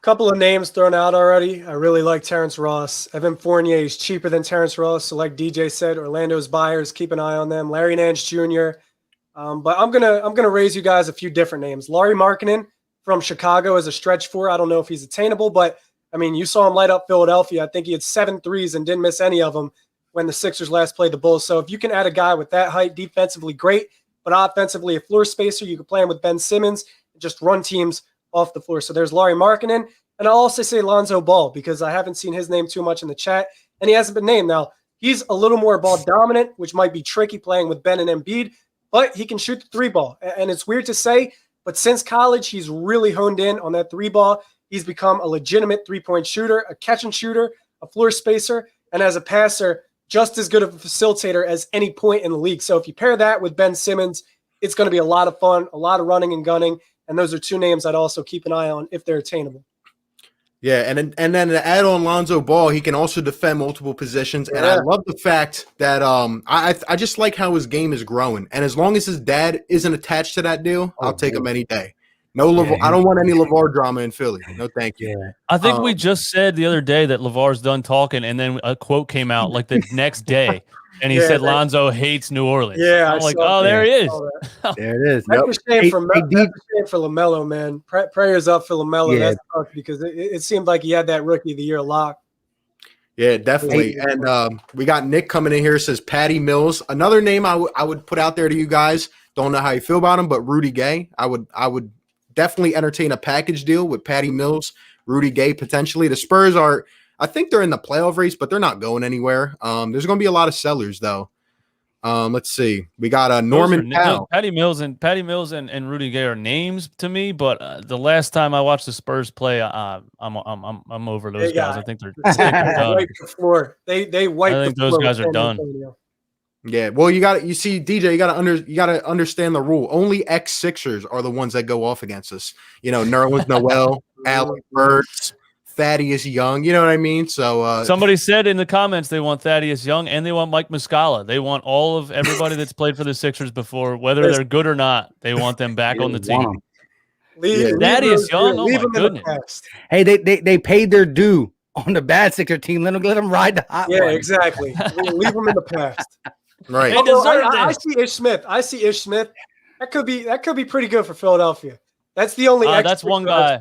Couple of names thrown out already. I really like Terrence Ross. Evan Fournier is cheaper than Terrence Ross. So like DJ said, Orlando's buyers, keep an eye on them. Larry Nance Jr. But I'm gonna raise you guys a few different names. Lauri Markkanen from Chicago as a stretch 4. I don't know if he's attainable, but I mean, you saw him light up Philadelphia. I think he had 7 threes and didn't miss any of them when the Sixers last played the Bulls. So if you can add a guy with that height, defensively great, but offensively a floor spacer, you can play him with Ben Simmons and just run teams off the floor. So there's Lauri Markkanen. And I'll also say Lonzo Ball because I haven't seen his name too much in the chat, and he hasn't been named. Now, he's a little more ball dominant, which might be tricky playing with Ben and Embiid, but he can shoot the 3-ball. And it's weird to say, but since college, he's really honed in on that 3-ball. He's become a legitimate 3-point shooter, a catch and shooter, a floor spacer, and as a passer, just as good of a facilitator as any point in the league. So if you pair that with Ben Simmons, it's going to be a lot of fun, a lot of running and gunning. And those are 2 names I'd also keep an eye on if they're attainable. Yeah, and then to add on Lonzo Ball, he can also defend multiple positions. And I love the fact that I just like how his game is growing. And as long as his dad isn't attached to that deal, I'll take him any day. No, I don't want any LeVar drama in Philly. No, thank you. Yeah. I think we just said the other day that LeVar's done talking, and then a quote came out like the next day, and he said Lonzo hates New Orleans. Yeah, I'm like, oh, there he is. There it is. That's a shame for LaMelo, man. Prayers up for LaMelo. Yeah. That's tough because it seemed like he had that Rookie of the Year lock. Yeah, definitely. And we got Nick coming in here, says Patty Mills. Another name I would put out there to you guys. Don't know how you feel about him, but Rudy Gay. I would definitely entertain a package deal with Patty Mills, Rudy Gay potentially. The Spurs I think they're in the playoff race, but they're not going anywhere. There's going to be a lot of sellers though. Let's see. We got Norman Powell. Patty Mills and Rudy Gay are names to me, but the last time I watched the Spurs play, I'm over those guys. I think they're done. Wipe the floor. They wipe. I think those guys are done. Yeah, well, you see, DJ, you gotta understand the rule. Only ex-Sixers are the ones that go off against us. You know, Nerlens Noel, Alec Burks, Thaddeus Young. You know what I mean? So somebody said in the comments they want Thaddeus Young and they want Mike Muscala. They want all of everybody that's played for the Sixers before, whether they're good or not. They want them back on the team. Thaddeus Young, oh my goodness. Hey, they paid their due on the bad Sixer team. Let them ride the hot one. Yeah, exactly. Leave them in the past. Right. I see Ish Smith. That could be pretty good for Philadelphia. That's the only. That's one guy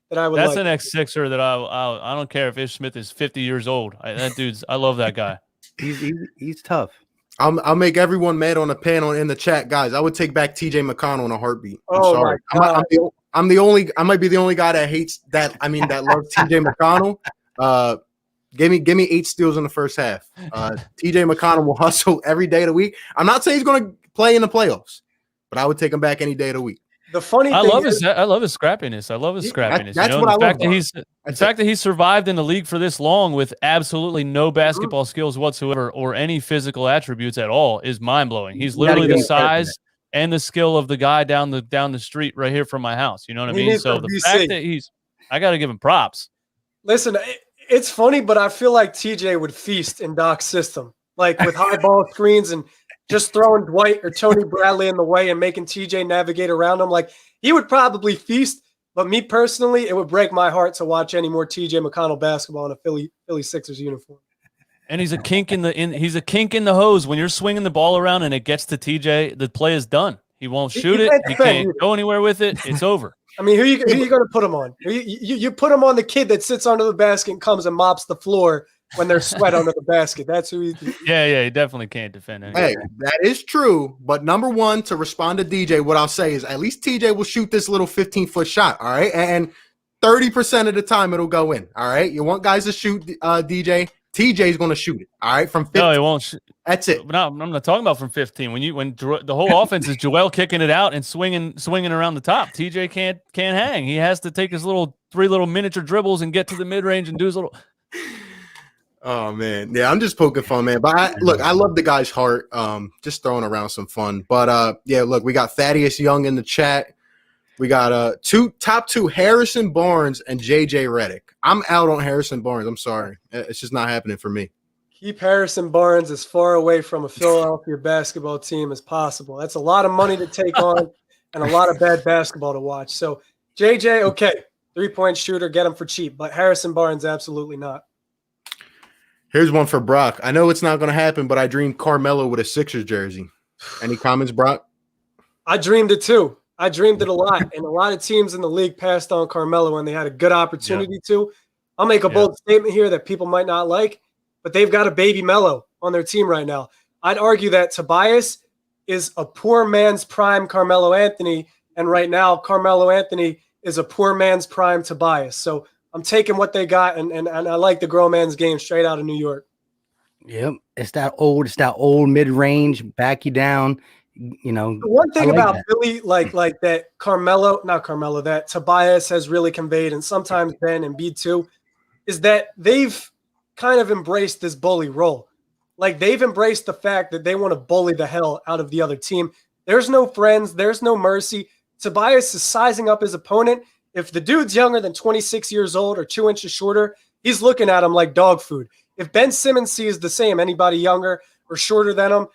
that I would. That's like. an ex-Sixer that I don't care if Ish Smith is 50 years old. I love that guy. He's tough. I'll make everyone mad on the panel in the chat, guys. I would take back TJ McConnell in a heartbeat. I'm sorry. I might be the only guy that hates that. I mean, that loves TJ McConnell. Give me 8 steals in the first half. TJ McConnell will hustle every day of the week. I'm not saying he's going to play in the playoffs, but I would take him back any day of the week. The funny thing I love his scrappiness. I love his scrappiness. That's what I love. The fact that he survived in the league for this long with absolutely no basketball skills whatsoever or any physical attributes at all is mind blowing. He's literally the size and the skill of the guy down the street right here from my house. You know what I mean? So the fact that I got to give him props. Listen, it's funny, but I feel like TJ would feast in Doc's system, like with high ball screens and just throwing Dwight or Tony Bradley in the way and making TJ navigate around him. Like he would probably feast, but me personally, it would break my heart to watch any more TJ McConnell basketball in a Philly Sixers uniform. And he's a kink in the hose. When you're swinging the ball around and it gets to TJ, the play is done. He won't shoot it. He can't go anywhere with it. It's over. I mean, who you going to put him on? You put him on the kid that sits under the basket and comes and mops the floor when there's sweat under the basket. That's who he. Yeah, he definitely can't defend anything. Hey, that is true. But number one, to respond to DJ, what I'll say is at least TJ will shoot this little 15-foot shot. All right, and 30% of the time it'll go in. All right, you want guys to shoot DJ, TJ's going to shoot it. All right, from 15. No, he won't. That's it. No, I'm not talking about from 15. When the whole offense is Joel kicking it out and swinging around the top. TJ can't hang. He has to take his three little miniature dribbles and get to the mid range and do his little. Oh man, yeah, I'm just poking fun, man. But I love the guy's heart. Just throwing around some fun. But yeah, look, we got Thaddeus Young in the chat. We got top two Harrison Barnes and JJ Redick. I'm out on Harrison Barnes. I'm sorry, it's just not happening for me. Keep Harrison Barnes as far away from a Philadelphia basketball team as possible. That's a lot of money to take on and a lot of bad basketball to watch. So JJ, okay, 3-point shooter, get him for cheap, but Harrison Barnes, absolutely not. Here's one for Brock. I know it's not going to happen, but I dreamed Carmelo with a Sixers jersey. Any comments, Brock? I dreamed it too. I dreamed it a lot, and a lot of teams in the league passed on Carmelo when they had a good opportunity to. I'll make a bold statement here that people might not like, but they've got a baby Melo on their team right now. I'd argue that Tobias is a poor man's prime Carmelo Anthony, and right now Carmelo Anthony is a poor man's prime Tobias. So I'm taking what they got, and I like the grown man's game straight out of New York. Yep, it's that old mid-range, back you down. You know, the one thing about Philly, like that that Tobias has really conveyed, and sometimes Ben and Embiid too, is that they've kind of embraced this bully role. Like they've embraced the fact that they want to bully the hell out of the other team. There's no friends, there's no mercy. Tobias is sizing up his opponent. If the dude's younger than 26 years old or 2 inches shorter, he's looking at him like dog food. If Ben Simmons sees the same, anybody younger or shorter than him,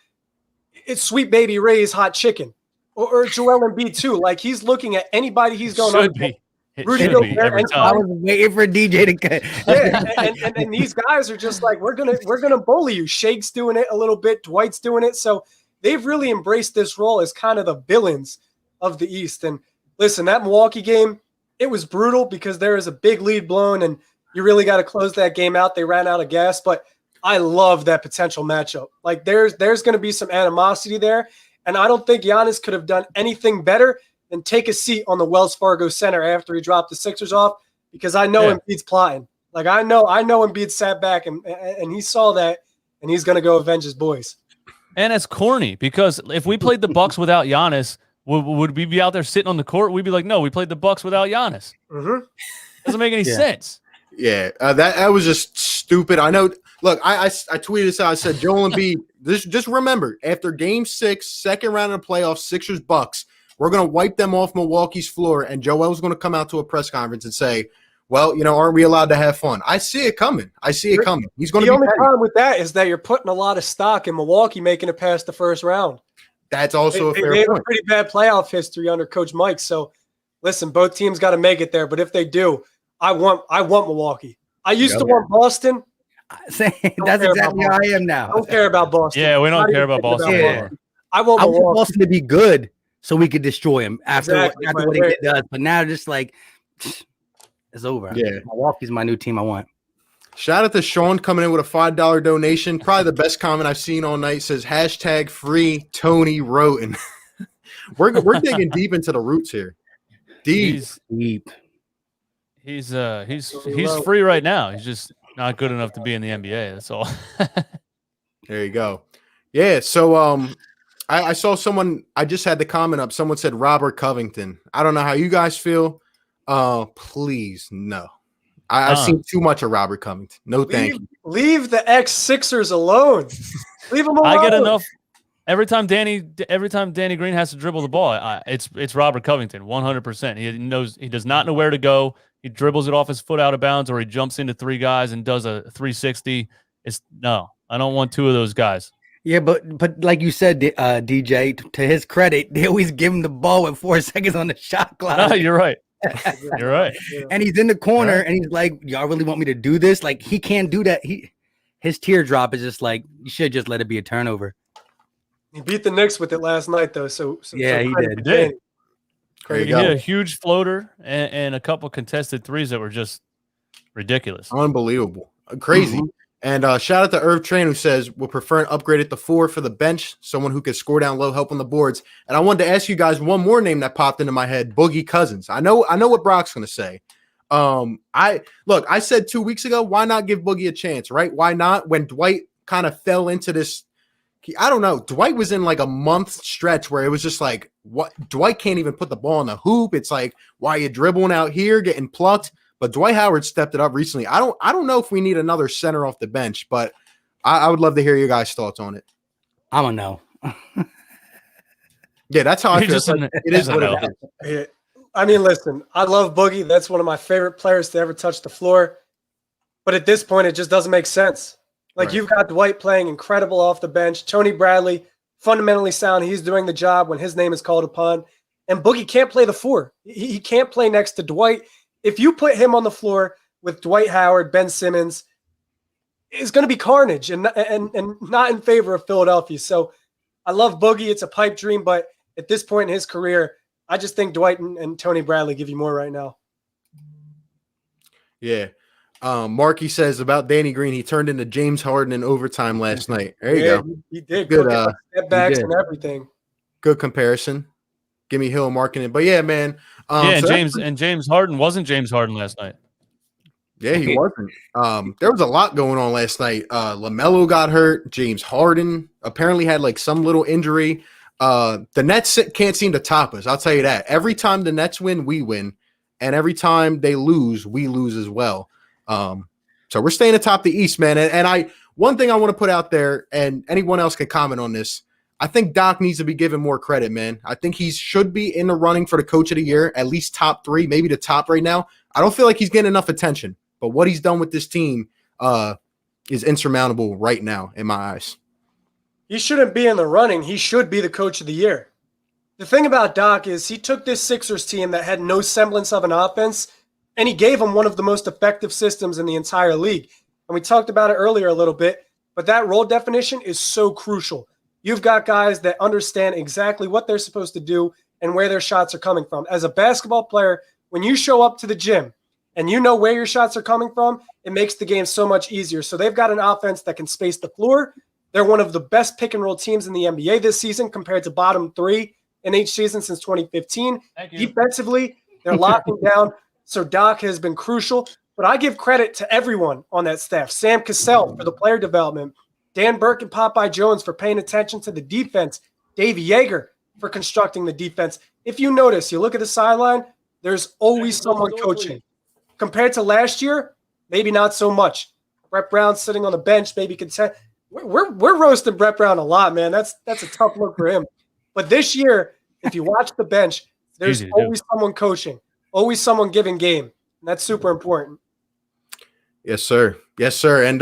it's Sweet Baby Ray's hot chicken. Or Joel Embiid too. Like he's looking at anybody he's going should be. Rudy Gobert. I was waiting for DJ to cut. Yeah, and these guys are just like, we're gonna bully you. Shake's doing it a little bit, Dwight's doing it. So they've really embraced this role as kind of the villains of the East. And listen, that Milwaukee game, it was brutal because there is a big lead blown and you really got to close that game out. They ran out of gas, but I love that potential matchup. Like there's going to be some animosity there. And I don't think Giannis could have done anything better than take a seat on the Wells Fargo Center after he dropped the Sixers off, because I know Embiid's plotting. Like I know Embiid sat back and he saw that and he's going to go avenge his boys. And it's corny because if we played the Bucks without Giannis, would we be out there sitting on the court? We'd be like, no, we played the Bucks without Giannis. Mm-hmm. Doesn't make any sense. Yeah, that was just stupid. I know. Look, I tweeted this out. I said, Joel Embiid, just remember, after Game 6, second round of the playoffs, Sixers Bucks, we're going to wipe them off Milwaukee's floor, and Joel's going to come out to a press conference and say, well, aren't we allowed to have fun? I see it coming. He's going to be. The only problem with that is that you're putting a lot of stock in Milwaukee making it past the first round. That's also a fair point. They have point. a pretty bad playoff history under Coach Mike. So, listen, both teams got to make it there. But if they do, I want Milwaukee. I used to want Boston. That's exactly how I am now. I don't care about Boston. Yeah, we don't care about Boston. I want Boston to be good so we could destroy him after what he does. But now, just like it's over. Yeah, Milwaukee's my new team. I want. Shout out to Sean coming in with a $5 donation. Probably the best comment I've seen all night. Says #free Tony Roten. we're digging deep into the roots here. Deep. He's free right now. He's just not good enough to be in the NBA. That's all. There you go. Yeah. So I saw someone. I just had the comment up. Someone said Robert Covington. I don't know how you guys feel. Please no. I've seen too much of Robert Covington. No, thank you. Leave the ex-Sixers alone. Leave them alone. I get enough. Every time Danny Green has to dribble the ball, it's Robert Covington, 100%. He does not know where to go. He dribbles it off his foot out of bounds, or he jumps into three guys and does a 360. I don't want two of those guys. Yeah, but like you said, DJ, to his credit, they always give him the ball with 4 seconds on the shot clock. No, you're right. You're right. And he's in the corner, and he's like, "Y'all really want me to do this?" Like he can't do that. His teardrop is just like, you should just let it be a turnover. He beat the Knicks with it last night, though. So yeah, he did. He hit a huge floater and a couple contested threes that were just ridiculous, unbelievable, crazy. Mm-hmm. And shout out to Irv Train, who says we'll prefer an upgrade at the 4 for the bench, someone who could score down low, help on the boards. And I wanted to ask you guys one more name that popped into my head: Boogie Cousins. I know what Brock's going to say. I said 2 weeks ago, why not give Boogie a chance, right? Why not? When Dwight kind of fell into this, I don't know. Dwight was in like a month stretch where it was just like, what? Dwight can't even put the ball in the hoop. It's like, why are you dribbling out here, getting plucked? But Dwight Howard stepped it up recently. I don't know if we need another center off the bench, but I would love to hear your guys' thoughts on it. I'm a no. Yeah, that's how I feel. It is what it is. I mean, listen, I love Boogie. That's one of my favorite players to ever touch the floor. But at this point, it just doesn't make sense. Like, right. You've got Dwight playing incredible off the bench. Tony Bradley, fundamentally sound. He's doing the job when his name is called upon. And Boogie can't play the four. He can't play next to Dwight. If you put him on the floor with Dwight Howard, Ben Simmons, it's going to be carnage and not in favor of Philadelphia. So I love Boogie. It's a pipe dream. But at this point in his career, I just think Dwight and Tony Bradley give you more right now. Yeah. Marky says about Danny Green, he turned into James Harden in overtime last night. There you go. He did. Good step backs and everything. Good comparison. Give me Hill marking it. But yeah, man. James Harden wasn't James Harden last night. Yeah, he wasn't. There was a lot going on last night. LaMelo got hurt. James Harden apparently had like some little injury. The Nets can't seem to top us. I'll tell you that. Every time the Nets win, we win. And every time they lose, we lose as well. So we're staying atop the East, man. And one thing I want to put out there, and anyone else can comment on this, I think Doc needs to be given more credit, man. I think he should be in the running for the coach of the year, at least top 3, maybe the top right now. I don't feel like he's getting enough attention, but what he's done with this team is insurmountable right now in my eyes. He shouldn't be in the running. He should be the coach of the year. The thing about Doc is he took this Sixers team that had no semblance of an offense, and he gave them one of the most effective systems in the entire league. And we talked about it earlier a little bit, but that role definition is so crucial. You've got guys that understand exactly what they're supposed to do and where their shots are coming from. As a basketball player, when you show up to the gym and you know where your shots are coming from, it makes the game so much easier. So they've got an offense that can space the floor. They're one of the best pick-and-roll teams in the NBA this season compared to bottom 3 in each season since 2015. Defensively, they're locking down. So Doc has been crucial. But I give credit to everyone on that staff. Sam Cassell for the player development. Dan Burke and Popeye Jones for paying attention to the defense. Davey Yeager for constructing the defense. If you notice, you look at the sideline, there's always someone coaching. Compared to last year, maybe not so much. Brett Brown sitting on the bench, maybe contend. We're roasting Brett Brown a lot, man. That's a tough look for him. But this year, if you watch the bench, there's always someone coaching, always someone giving game. And that's super important. Yes, sir. Yes, sir. And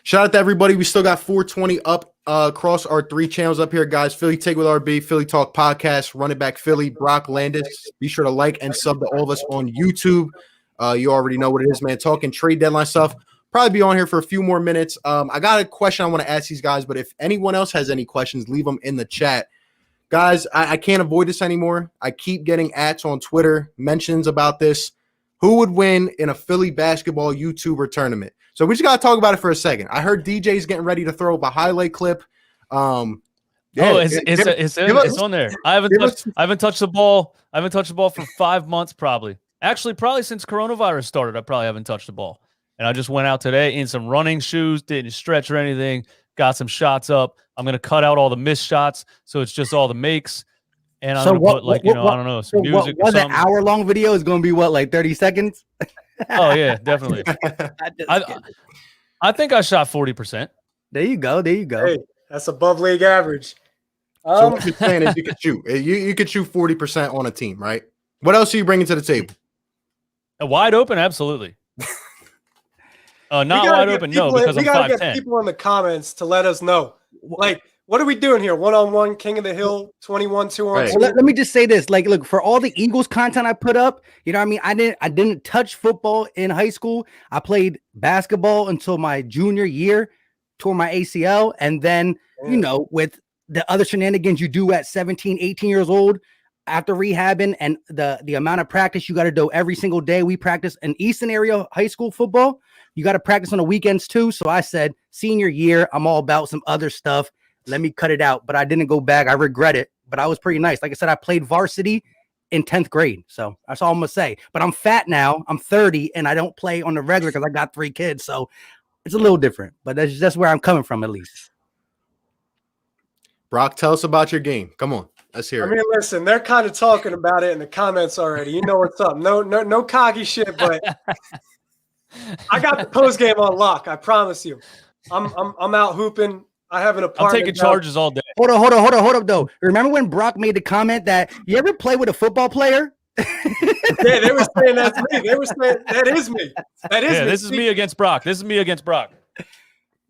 shout out to everybody. We still got 420 up across our 3 channels up here, guys. Philly Take with RB, Philly Talk Podcast, Run It Back Philly, Brock Landis. Be sure to like and sub to all of us on YouTube. You already know what it is, man. Talking trade deadline stuff. Probably be on here for a few more minutes. I got a question I want to ask these guys, but if anyone else has any questions, leave them in the chat. Guys, I can't avoid this anymore. I keep getting ats on Twitter, mentions about this. Who would win in a Philly basketball YouTuber tournament? So we just got to talk about it for a second. I heard DJ's getting ready to throw up a highlight clip. It's on there. I haven't touched the ball. I haven't touched the ball for 5 months, probably since coronavirus started. I probably haven't touched the ball. And I just went out today in some running shoes, didn't stretch or anything, got some shots up. I'm going to cut out all the missed shots, so it's just all the makes. And I'm going to put, I don't know, some music or something. An hour-long video is going to be, like 30 seconds? Oh, yeah, definitely. I think I shot 40%. There you go. Hey, that's above league average. So what you're saying is you could shoot. You could shoot 40% on a team, right? What else are you bringing to the table? Wide open, absolutely. Not wide open, no, because I'm 5'10". We got to get people in the comments to let us know. Like, what are we doing here? 1-on-1, King of the Hill, 21, 2-on-2. Right. Well, let me just say this. Like, look, for all the Eagles content I put up, you know what I mean? I didn't touch football in high school. I played basketball until my junior year, tore my ACL. And then, with the other shenanigans you do at 17, 18 years old, after rehabbing and the amount of practice you got to do every single day. We practice in Easton area high school football. You got to practice on the weekends too. So I said, senior year, I'm all about some other stuff. Let me cut it out. But I didn't go back. I regret it. But I was pretty nice. Like I said, I played varsity in 10th grade. So that's all I'm gonna say. But I'm fat now. I'm 30 and I don't play on the regular because I got 3 kids. So it's a little different, but that's where I'm coming from at least. Brock, tell us about your game. Come on. Let's hear it. I mean, listen, they're kind of talking about it in the comments already. You know what's up. No cocky shit, but I got the post game on lock. I promise you. I'm out hooping. I have an apartment. I'm taking charges all day. Hold up though. Remember when Brock made the comment that you ever play with a football player? Yeah, they were saying that's me. They were saying that is me. That is me. This is me against Brock.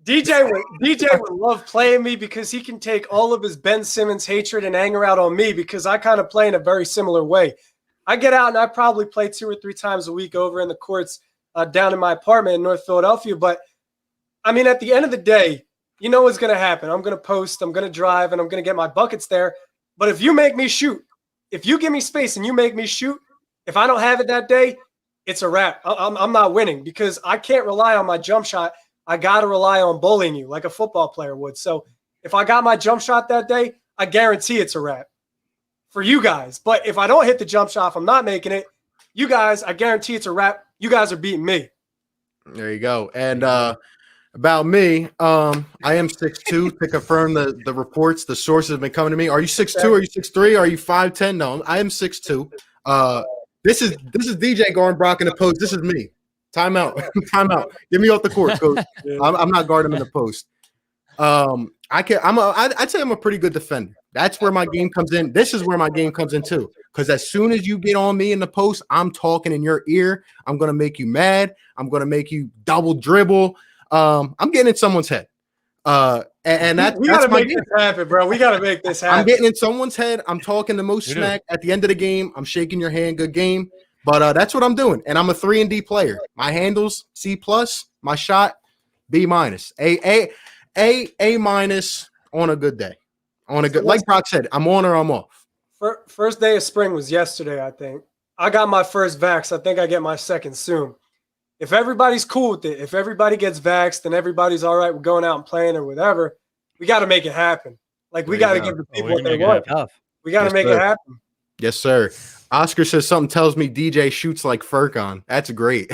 DJ would love playing me because he can take all of his Ben Simmons hatred and anger out on me because I kind of play in a very similar way. I get out and I probably play 2 or 3 times a week over in the courts down in my apartment in North Philadelphia. But, I mean, at the end of the day, you know what's going to happen. I'm going to post, I'm going to drive, and I'm going to get my buckets there. But if you make me shoot, if you give me space and you make me shoot, if I don't have it that day, it's a wrap. I'm not winning because I can't rely on my jump shot. I got to rely on bullying you like a football player would. So if I got my jump shot that day, I guarantee it's a wrap for you guys. But if I don't hit the jump shot, if I'm not making it, you guys, I guarantee it's a wrap. You guys are beating me. There you go. And about me, I am 6'2". To confirm the reports, the sources have been coming to me. Are you 6'2"? Are you 6'3"? Are you 5'10"? No, I am 6'2". This is DJ guarding Brock in the post. This is me. Timeout. Timeout. Get me off the court, coach. I'm not guarding him in the post. I'd say I'm a pretty good defender. That's where my game comes in. This is where my game comes in too. Because as soon as you get on me in the post, I'm talking in your ear. I'm gonna make you mad. I'm gonna make you double dribble. I'm getting in someone's head. And that's we gotta my make game. this happen, bro. We gotta make this happen. I'm getting in someone's head. I'm talking the most smack at the end of the game. I'm shaking your hand. Good game. But that's what I'm doing. And I'm a 3-and-D player. My handles C+, my shot B-, A- on a good day. On a good, like Brock said, I'm on or I'm off. First day of spring was yesterday, I think. I got my first vax. I think I get my second soon. If everybody's cool with it, if everybody gets vaxxed and everybody's all right with going out and playing or whatever, we got to make it happen. Like, we got to give the people what they want. We got to make it happen. Yes, sir. Oscar says something tells me DJ shoots like Furcon. That's great.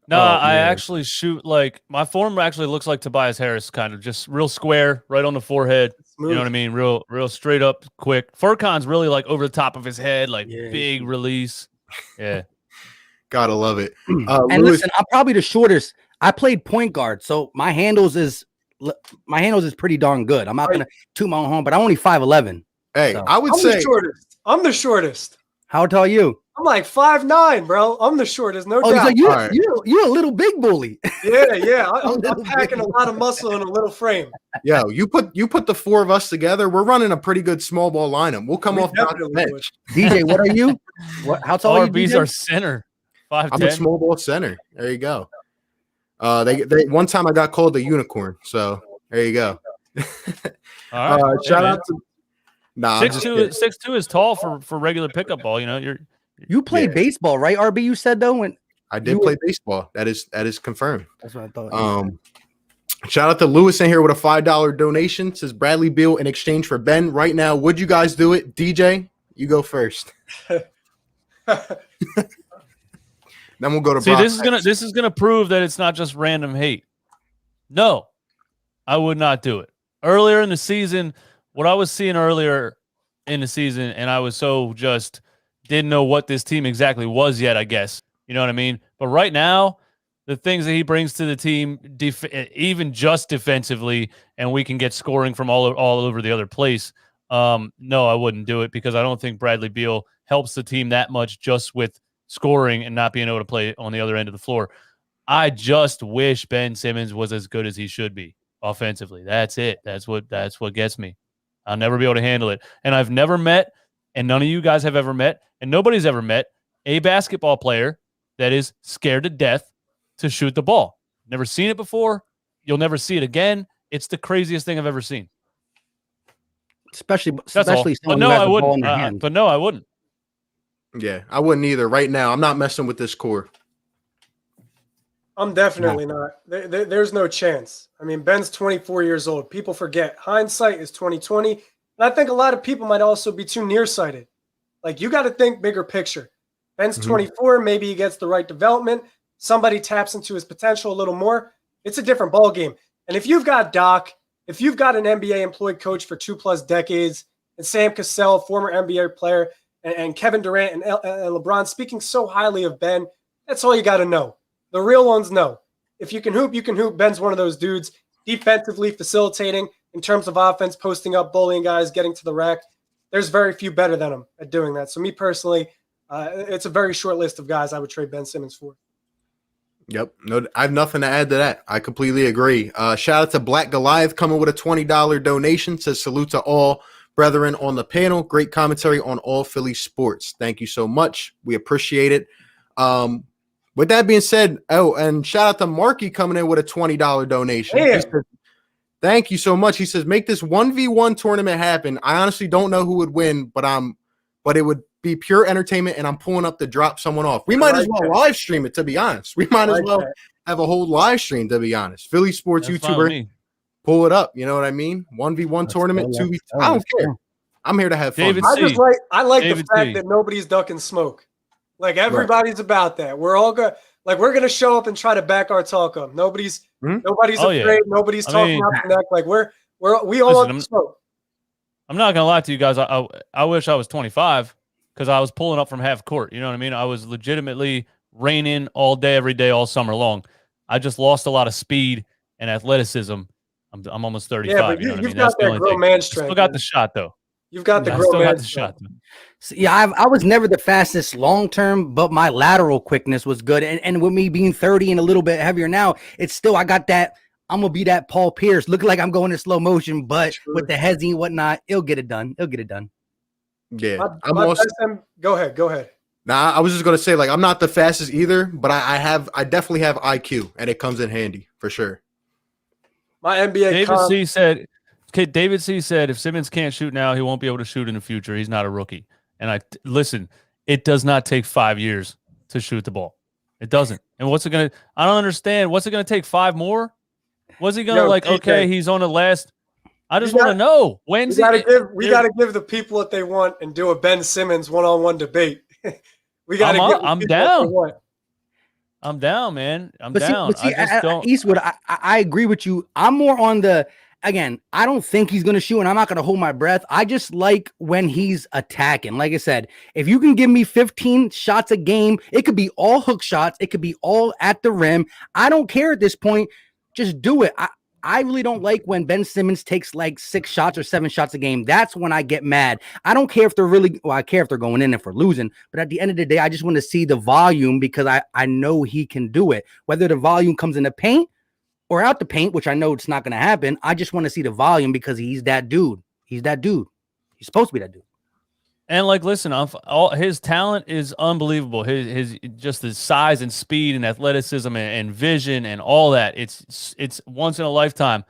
No, I actually shoot like my form actually looks like Tobias Harris, kind of just real square, right on the forehead. Smooth. You know what I mean? Real straight up, quick. Furcon's really like over the top of his head, like big release. Yeah. Gotta love it. And listen, I'm probably the shortest. I played point guard, so my handles is pretty darn good. I'm not gonna toot my own horn, but I'm only 5'11". Hey, so. I would say I'm the shortest. How tall are you? I'm like 5'9", bro. I'm the shortest, no doubt. So you're a little big bully. Yeah. I'm packing a lot of muscle in a little frame. Yo, you put the 4 of us together. We're running a pretty good small ball lineup. We'll come off the bench. DJ, what are you? How tall are you? RB's our center. 5'10". I'm a small ball center. There you go. They one time I got called a unicorn. So there you go. All right. Shout out to 6'2" is tall for regular pickup ball. You know, you played baseball, right? RB, you said though when I did play baseball. That is confirmed. That's what I thought. Shout out to Lewis in here with a $5 donation. Says Bradley Beal in exchange for Ben. Right now, would you guys do it? DJ, you go first. Then we'll go to Brock. This is gonna prove that it's not just random hate. No, I would not do it. Earlier in the season, what I was seeing earlier in the season, and I was so just didn't know what this team exactly was yet, I guess. You know what I mean? But right now, the things that he brings to the team, even just defensively, and we can get scoring from all over the other place. No, I wouldn't do it because I don't think Bradley Beal helps the team that much just with scoring and not being able to play on the other end of the floor. I just wish Ben Simmons was as good as he should be offensively. That's it. That's what gets me. I'll never be able to handle it. And I've never met, and none of you guys have ever met, and nobody's ever met a basketball player that is scared to death to shoot the ball. Never seen it before. You'll never see it again. It's the craziest thing I've ever seen. Especially but no, I wouldn't. But no, I wouldn't. Yeah, I wouldn't either. Right now, I'm not messing with this core. I'm definitely not. There's no chance. I mean, Ben's 24 years old. People forget. Hindsight is 20/20. And I think a lot of people might also be too nearsighted. Like, you got to think bigger picture. Ben's 24. Maybe he gets the right development. Somebody taps into his potential a little more. It's a different ball game. And if you've got Doc, if you've got an NBA employed coach for 2+ decades, and Sam Cassell, former NBA player, and Kevin Durant and LeBron speaking so highly of Ben, that's all you got to know. The real ones know. If you can hoop, you can hoop. Ben's one of those dudes, defensively facilitating in terms of offense, posting up, bullying guys, getting to the rack. There's very few better than him at doing that. So me personally, it's a very short list of guys I would trade Ben Simmons for. Yep. No, I have nothing to add to that. I completely agree. Shout out to Black Goliath coming with a $20 donation. Says salute to all brethren on the panel. Great commentary on all Philly sports. Thank you so much. We appreciate it. With that being said, and shout out to Marky coming in with a $20 donation. Yeah. Thank you so much. He says, make this 1v1 tournament happen. I honestly don't know who would win, but it would be pure entertainment, and I'm pulling up to drop someone off. We might as well live stream it, to be honest. We might as well have a whole live stream, to be honest. Philly Sports YouTuber, pull it up. You know what I mean? 1v1 tournament, 2v2. I don't care. I'm here to have fun. I like the fact that nobody's ducking smoke. Like, everybody's about that. We're all good. Like, we're gonna show up and try to back our talk up. Nobody's afraid. Yeah. Nobody's talking out the neck. Like, we all want the smoke. I'm not gonna lie to you guys. I wish I was 25 because I was pulling up from half court. You know what I mean? I was legitimately raining all day, every day, all summer long. I just lost a lot of speed and athleticism. I'm almost 35. Yeah, but you know what I mean? That's the only thing. Man strength. Still got the shot though. You've got the grown man shot. So, yeah, I was never the fastest long term, but my lateral quickness was good. And with me being 30 and a little bit heavier now, it's still, I got that. I'm gonna be that Paul Pierce, looking like I'm going in slow motion, but with the hezzy and whatnot, it'll get it done. Yeah, go ahead. Nah, I was just gonna say, like, I'm not the fastest either, but I definitely have IQ, and it comes in handy for sure. My NBA David C said if Simmons can't shoot now, he won't be able to shoot in the future. He's not a rookie. And listen, it does not take 5 years to shoot the ball. It doesn't. And what's it gonna? I don't understand. What's it gonna take? 5 more? Was he gonna he's on the last? I just want to know when's we gotta give the people what they want and do a Ben Simmons one-on-one debate. I'm down. I'm down, man. I'm down. But see, I just don't. Eastwood, I agree with you. I'm more on the. Again, I don't think he's going to shoot, and I'm not going to hold my breath. I just like when he's attacking. Like I said, if you can give me 15 shots a game, it could be all hook shots. It could be all at the rim. I don't care at this point. Just do it. I really don't like when Ben Simmons takes like 6 shots or 7 shots a game. That's when I get mad. I don't care if they're I care if they're going in and for losing. But at the end of the day, I just want to see the volume because I know he can do it. Whether the volume comes in the paint or out the paint, which I know it's not going to happen. I just want to see the volume because he's that dude. He's supposed to be that dude. And listen, his talent is unbelievable. His just the size and speed and athleticism and vision and all that. It's once in a lifetime.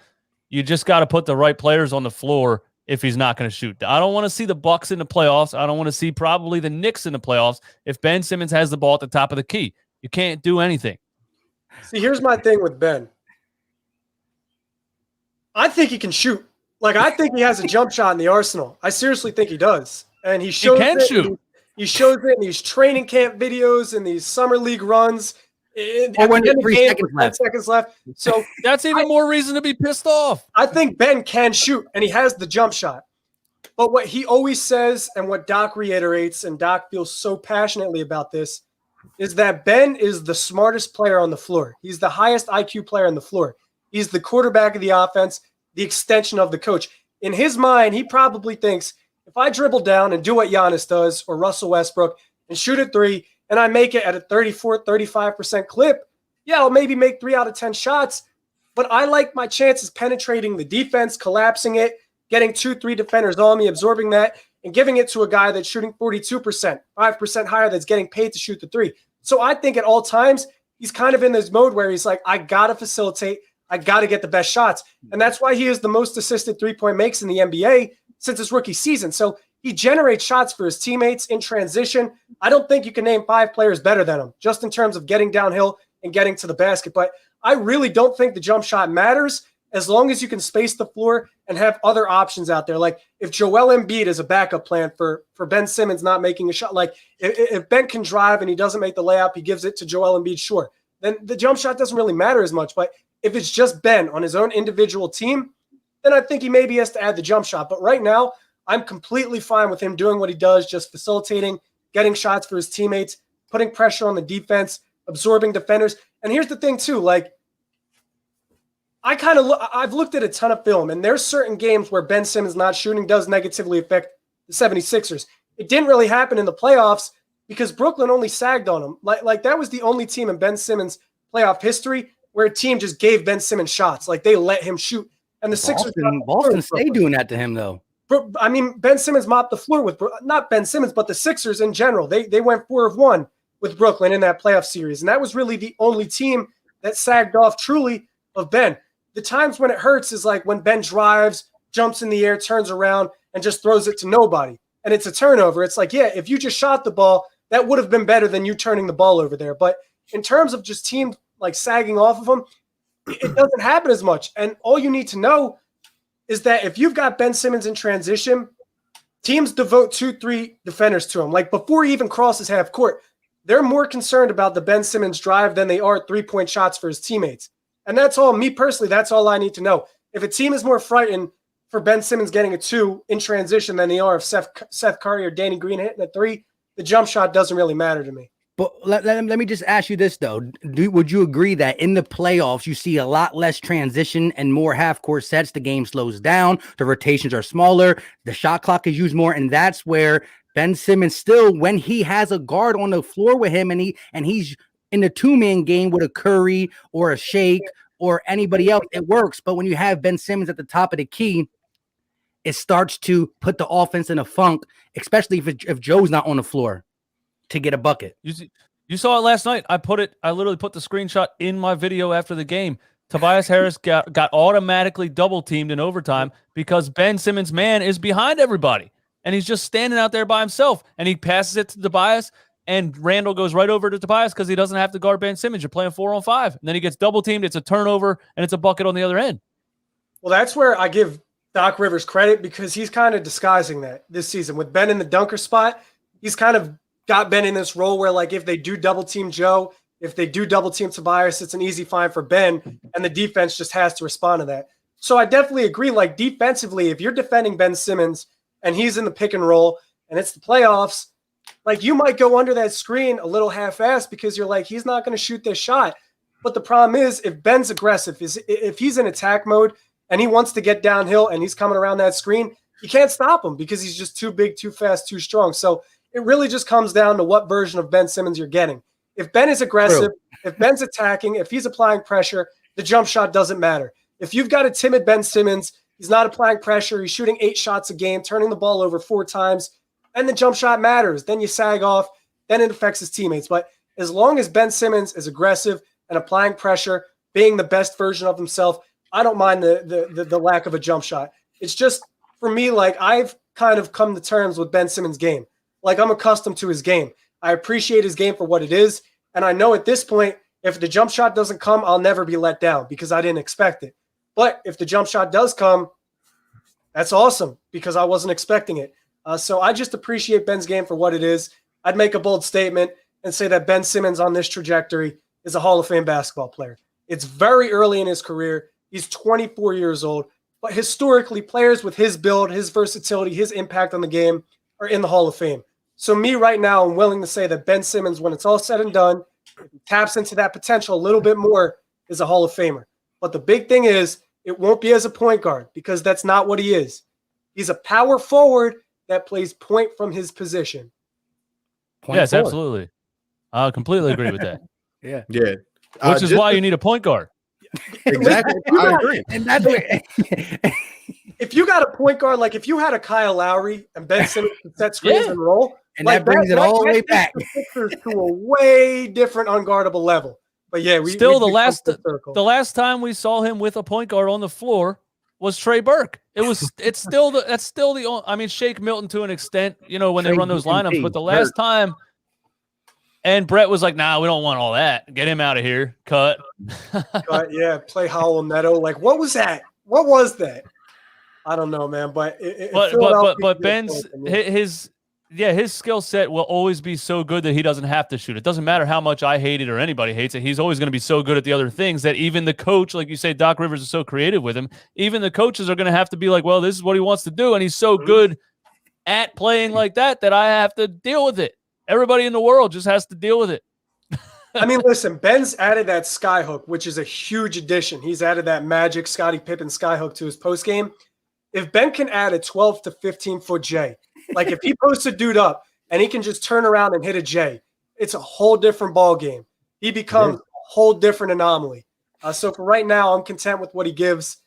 You just got to put the right players on the floor if he's not going to shoot. I don't want to see the Bucks in the playoffs. I don't want to see probably the Knicks in the playoffs if Ben Simmons has the ball at the top of the key. You can't do anything. See, here's my thing with Ben. I think he can shoot. Like, I think he has a jump shot in the arsenal. I seriously think he does. And he shows can shoot. He shows it in these training camp videos and these summer league runs. Or when there's 3 seconds left. So that's even more reason to be pissed off. I think Ben can shoot, and he has the jump shot. But what he always says and what Doc reiterates, and Doc feels so passionately about this, is that Ben is the smartest player on the floor. He's the highest IQ player on the floor. He's the quarterback of the offense, the extension of the coach. In his mind, he probably thinks, if I dribble down and do what Giannis does or Russell Westbrook and shoot a 3 and I make it at a 34, 35% clip, yeah, I'll maybe make 3 out of 10 shots, but I like my chances penetrating the defense, collapsing it, getting 2-3 defenders on me, absorbing that, and giving it to a guy that's shooting 42%, 5% higher, that's getting paid to shoot the 3. So I think at all times, he's kind of in this mode where he's like, I got to facilitate, I got to get the best shots. And that's why he is the most assisted three-point makes in the NBA since his rookie season. So he generates shots for his teammates in transition. I don't think you can name 5 players better than him, just in terms of getting downhill and getting to the basket. But I really don't think the jump shot matters. as long as you can space the floor and have other options out there. Like if Joel Embiid is a backup plan for Ben Simmons not making a shot, like if Ben can drive and he doesn't make the layup, he gives it to Joel Embiid, sure. Then the jump shot doesn't really matter as much. But if it's just Ben on his own individual team, then I think he maybe has to add the jump shot. But right now, I'm completely fine with him doing what he does, just facilitating, getting shots for his teammates, putting pressure on the defense, absorbing defenders. And here's the thing too, like I've looked at a ton of film, and there's certain games where Ben Simmons not shooting does negatively affect the 76ers. It didn't really happen in the playoffs because Brooklyn only sagged on him. Like that was the only team in Ben Simmons playoff history where a team just gave Ben Simmons shots. Like they let him shoot. And the Sixers Boston stayed doing that to him though. I mean, Ben Simmons mopped the floor with not Ben Simmons, but the Sixers in general. They went 4 of 1 with Brooklyn in that playoff series. And that was really the only team that sagged off truly of Ben. The times when it hurts is like when Ben drives, jumps in the air, turns around, and just throws it to nobody. And it's a turnover. It's like, yeah, if you just shot the ball, that would have been better than you turning the ball over there. But in terms of just teams like sagging off of him, it doesn't happen as much. And all you need to know is that if you've got Ben Simmons in transition, teams devote 2-3 defenders to him. Like before he even crosses half court, they're more concerned about the Ben Simmons drive than they are 3-point shots for his teammates. And that's all, me personally, that's all I need to know. If a team is more frightened for Ben Simmons getting a 2 in transition than they are of Seth Curry or Danny Green hitting a 3, the jump shot doesn't really matter to me. But let me just ask you this, though. Would you agree that in the playoffs, you see a lot less transition and more half-court sets? The game slows down. The rotations are smaller. The shot clock is used more. And that's where Ben Simmons still, when he has a guard on the floor with him and he's in the two-man game with a Curry or a Shake or anybody else, it works. But when you have Ben Simmons at the top of the key, it starts to put the offense in a funk, especially if Joe's not on the floor to get a bucket. You saw it last night. I literally put the screenshot in my video after the game. Tobias Harris got automatically double teamed in overtime because Ben Simmons' man is behind everybody. And he's just standing out there by himself. And he passes it to Tobias, and Randall goes right over to Tobias because he doesn't have to guard Ben Simmons. You're playing 4-on-5. And then he gets double teamed. It's a turnover, and it's a bucket on the other end. Well, that's where I give Doc Rivers credit because he's kind of disguising that this season. With Ben in the dunker spot, he's kind of got Ben in this role where, like, if they do double team Joe, if they do double team Tobias, it's an easy find for Ben, and the defense just has to respond to that. So I definitely agree. Like, defensively, if you're defending Ben Simmons and he's in the pick and roll and it's the playoffs, like, you might go under that screen a little half-assed because you're like, he's not going to shoot this shot. But the problem is, if Ben's aggressive, if he's in attack mode and he wants to get downhill and he's coming around that screen, you can't stop him because he's just too big, too fast, too strong. So it really just comes down to what version of Ben Simmons you're getting. If Ben is aggressive, if Ben's attacking, if he's applying pressure, the jump shot doesn't matter. If you've got a timid Ben Simmons, he's not applying pressure, he's shooting 8 shots a game, turning the ball over 4 times, and the jump shot matters. Then you sag off, then it affects his teammates. But as long as Ben Simmons is aggressive and applying pressure, being the best version of himself, I don't mind the lack of a jump shot. It's just, for me, like, I've kind of come to terms with Ben Simmons' game. Like, I'm accustomed to his game. I appreciate his game for what it is. And I know at this point, if the jump shot doesn't come, I'll never be let down because I didn't expect it. But if the jump shot does come, that's awesome because I wasn't expecting it. So I just appreciate Ben's game for what it is. I'd make a bold statement and say that Ben Simmons on this trajectory is a Hall of Fame basketball player. It's very early in his career. He's 24 years old. But historically, players with his build, his versatility, his impact on the game are in the Hall of Fame. So me right now, I'm willing to say that Ben Simmons, when it's all said and done, if he taps into that potential a little bit more, is a Hall of Famer. But the big thing is, it won't be as a point guard because that's not what he is. He's a power forward that plays point from his position. Yes, absolutely. I completely agree with that. Yeah. Which is why you need a point guard. Exactly. I agree. And that's where if you got a point guard, like if you had a Kyle Lowry and Ben Simmons could set screens and roll, and like that brings it all the way back the Sixers to a way different unguardable level. But yeah, the last time we saw him with a point guard on the floor was Trey Burke. That's still the only, I mean, Shake Milton to an extent, when they run those lineups, but the last time And Brett was like, nah, we don't want all that. Get him out of here. Cut. Yeah, play Howell Neto. Like, what was that? What was that? I don't know, man. But Ben's his skill set will always be so good that he doesn't have to shoot. It doesn't matter how much I hate it or anybody hates it. He's always going to be so good at the other things that even the coach, like you say, Doc Rivers is so creative with him. Even the coaches are going to have to be like, well, this is what he wants to do. And he's so good at playing like that I have to deal with it. Everybody in the world just has to deal with it. I mean, listen, Ben's added that skyhook, which is a huge addition. He's added that magic Scottie Pippen skyhook to his post game. If Ben can add a 12 to 15-foot J, like if he posts a dude up and he can just turn around and hit a J, it's a whole different ball game. He becomes a whole different anomaly. So for right now, I'm content with what he gives.